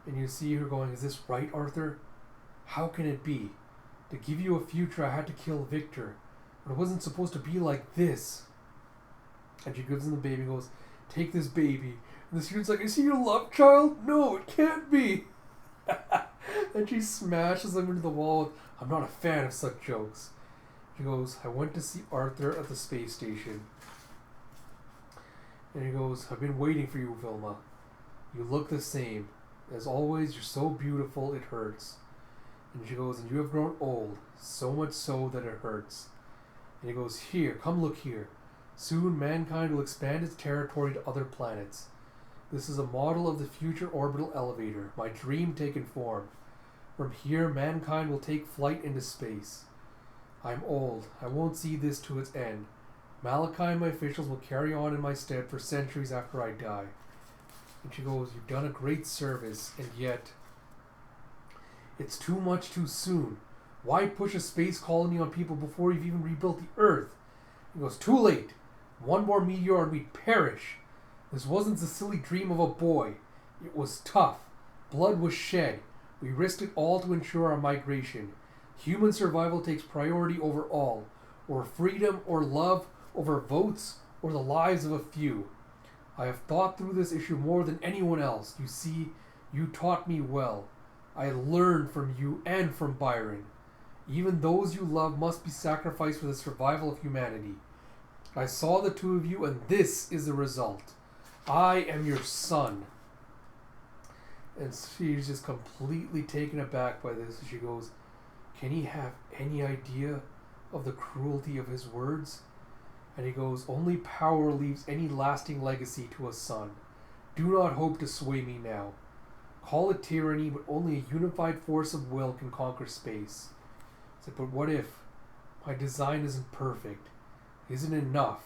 And you see her going, "Is this right, Arthur? How can it be? To give you a future, I had to kill Victor. But it wasn't supposed to be like this." And she gives him the baby and goes, "Take this baby." And the student's like, "Is he your love child? No, it can't be." And she smashes him into the wall with, I'm not a fan of such jokes. She goes, I went to see Arthur at the space station. And he goes, I've been waiting for you, Vilma. You look the same. As always, you're so beautiful, it hurts. And she goes, and you have grown old, so much so that it hurts. And he goes, here, come look here. Soon mankind will expand its territory to other planets. This is a model of the future orbital elevator, my dream taken form. From here, mankind will take flight into space. I'm old. I won't see this to its end. Malachi and my officials will carry on in my stead for centuries after I die. And she goes, you've done a great service, and yet it's too much too soon. Why push a space colony on people before you've even rebuilt the Earth? He goes, too late. One more meteor and we'd perish. This wasn't the silly dream of a boy. It was tough. Blood was shed. We risked it all to ensure our migration. Human survival takes priority over all. Or freedom, or love, over votes, or the lives of a few. I have thought through this issue more than anyone else. You see, you taught me well. I learned from you and from Byron. Even those you love must be sacrificed for the survival of humanity. I saw the two of you, and this is the result. I am your son. And she's just completely taken aback by this. She goes, can he have any idea of the cruelty of his words? And he goes, only power leaves any lasting legacy to a son. Do not hope to sway me now. Call it tyranny, but only a unified force of will can conquer space. It's like, but what if my design isn't perfect? Isn't enough?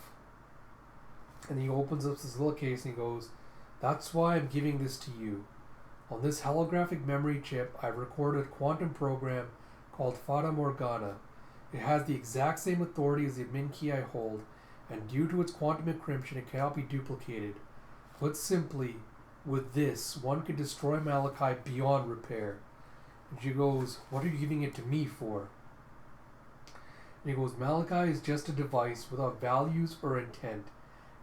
And he opens up this little case and he goes, that's why I'm giving this to you. On this holographic memory chip, I've recorded a quantum program called Fata Morgana. It has the exact same authority as the admin key I hold, and due to its quantum encryption, it cannot be duplicated. Put simply, with this, one can destroy Malachi beyond repair. And she goes, what are you giving it to me for? And he goes, Malachi is just a device without values or intent.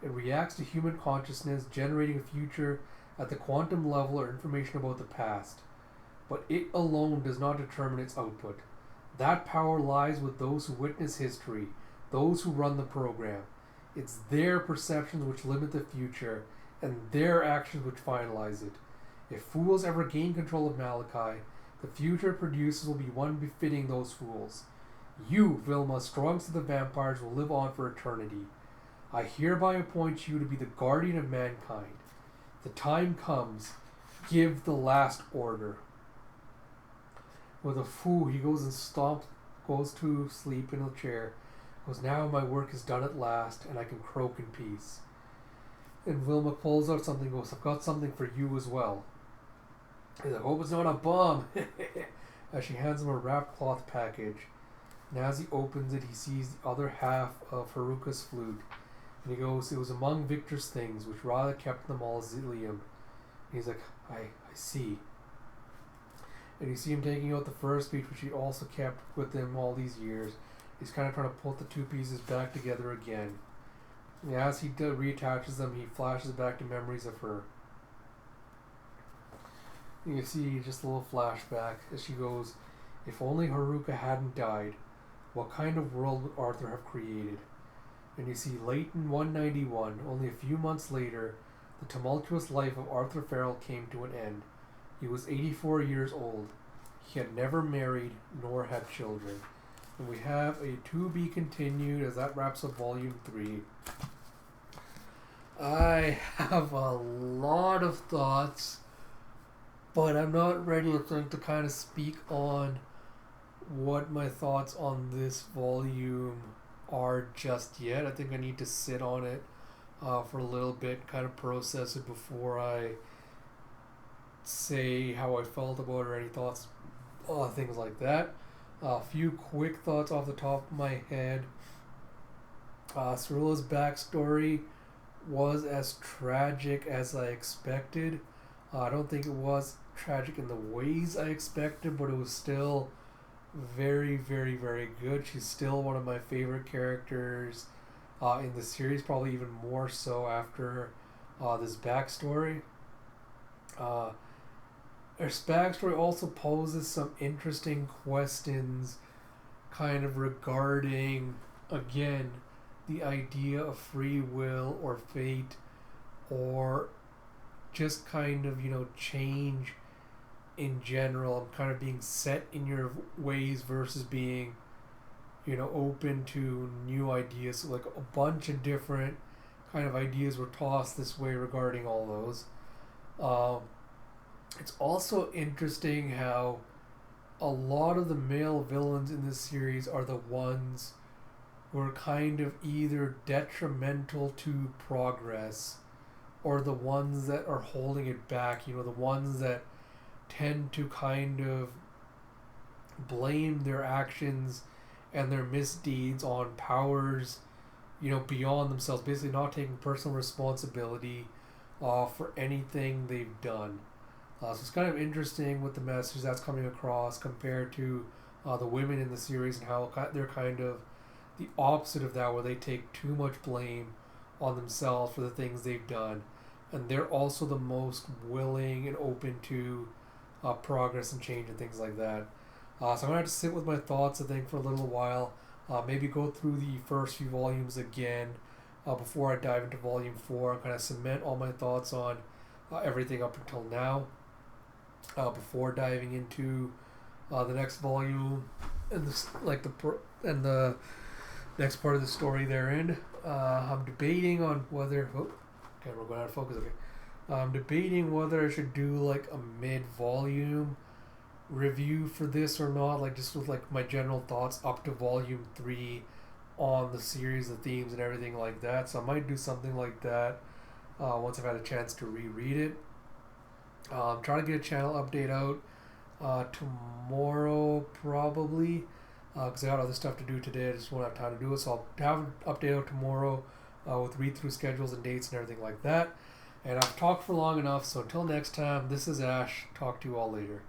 It reacts to human consciousness, generating a future at the quantum level or information about the past. But it alone does not determine its output. That power lies with those who witness history, those who run the program. It's their perceptions which limit the future, and their actions which finalize it. If fools ever gain control of Malachi, the future it produces will be one befitting those fools. You, Vilma, strongest of the vampires, will live on for eternity. I hereby appoint you to be the guardian of mankind. The time comes. Give the last order. With a fool, he goes and goes to sleep in a chair. Goes, now my work is done at last, and I can croak in peace. And Vilma pulls out something and goes, I've got something for you as well. He's like, hope it's not a bomb. As she hands him a wrapped cloth package. And as he opens it, he sees the other half of Haruka's flute. And he goes, it was among Victor's things, which Radha kept in the mausoleum. And he's like, I see. And you see him taking out the first piece, which he also kept with him all these years. He's kind of trying to put the two pieces back together again. And as he reattaches them, he flashes back to memories of her. And you see just a little flashback as she goes, if only Haruka hadn't died, what kind of world would Arthur have created? And you see late in 191, only a few months later, the tumultuous life of Arthur Farrell came to an end. He was 84 years old. He had never married nor had children. And we have a to be continued as that wraps up volume 3. I have a lot of thoughts, but I'm not ready to kind of speak on what my thoughts on this volume are just yet. I think I need to sit on it for a little bit, kind of process it before I say how I felt about it or any thoughts, things like that. A few quick thoughts off the top of my head. Cirilla's backstory was as tragic as I expected. I don't think it was tragic in the ways I expected, but it was still very, very, very good. She's still one of my favorite characters in the series, probably even more so after this backstory. His backstory also poses some interesting questions, kind of regarding, again, the idea of free will or fate, or just kind of, change in general, kind of being set in your ways versus being, open to new ideas. So like a bunch of different kind of ideas were tossed this way regarding all those. It's also interesting how a lot of the male villains in this series are the ones who are kind of either detrimental to progress or the ones that are holding it back, the ones that tend to kind of blame their actions and their misdeeds on powers, beyond themselves, basically not taking personal responsibility for anything they've done. So it's kind of interesting with the message that's coming across compared to the women in the series and how they're kind of the opposite of that, where they take too much blame on themselves for the things they've done. And they're also the most willing and open to progress and change and things like that. So I'm going to have to sit with my thoughts, I think, for a little while. Maybe go through the first few volumes again before I dive into volume 4 and kind of cement all my thoughts on everything up until now before diving into the next volume and the next part of the story therein. I'm debating on whether camera going out of focus. Okay, I'm debating whether I should do like a mid-volume review for this or not, like just with like my general thoughts up to volume 3 on the series, the themes and everything like that. So I might do something like that once I've had a chance to reread it. I'm trying to get a channel update out tomorrow probably, because I got other stuff to do today. I just won't have time to do it, so I'll have an update out tomorrow with read-through schedules and dates and everything like that. And I've talked for long enough, so until next time, this is Ash. Talk to you all later.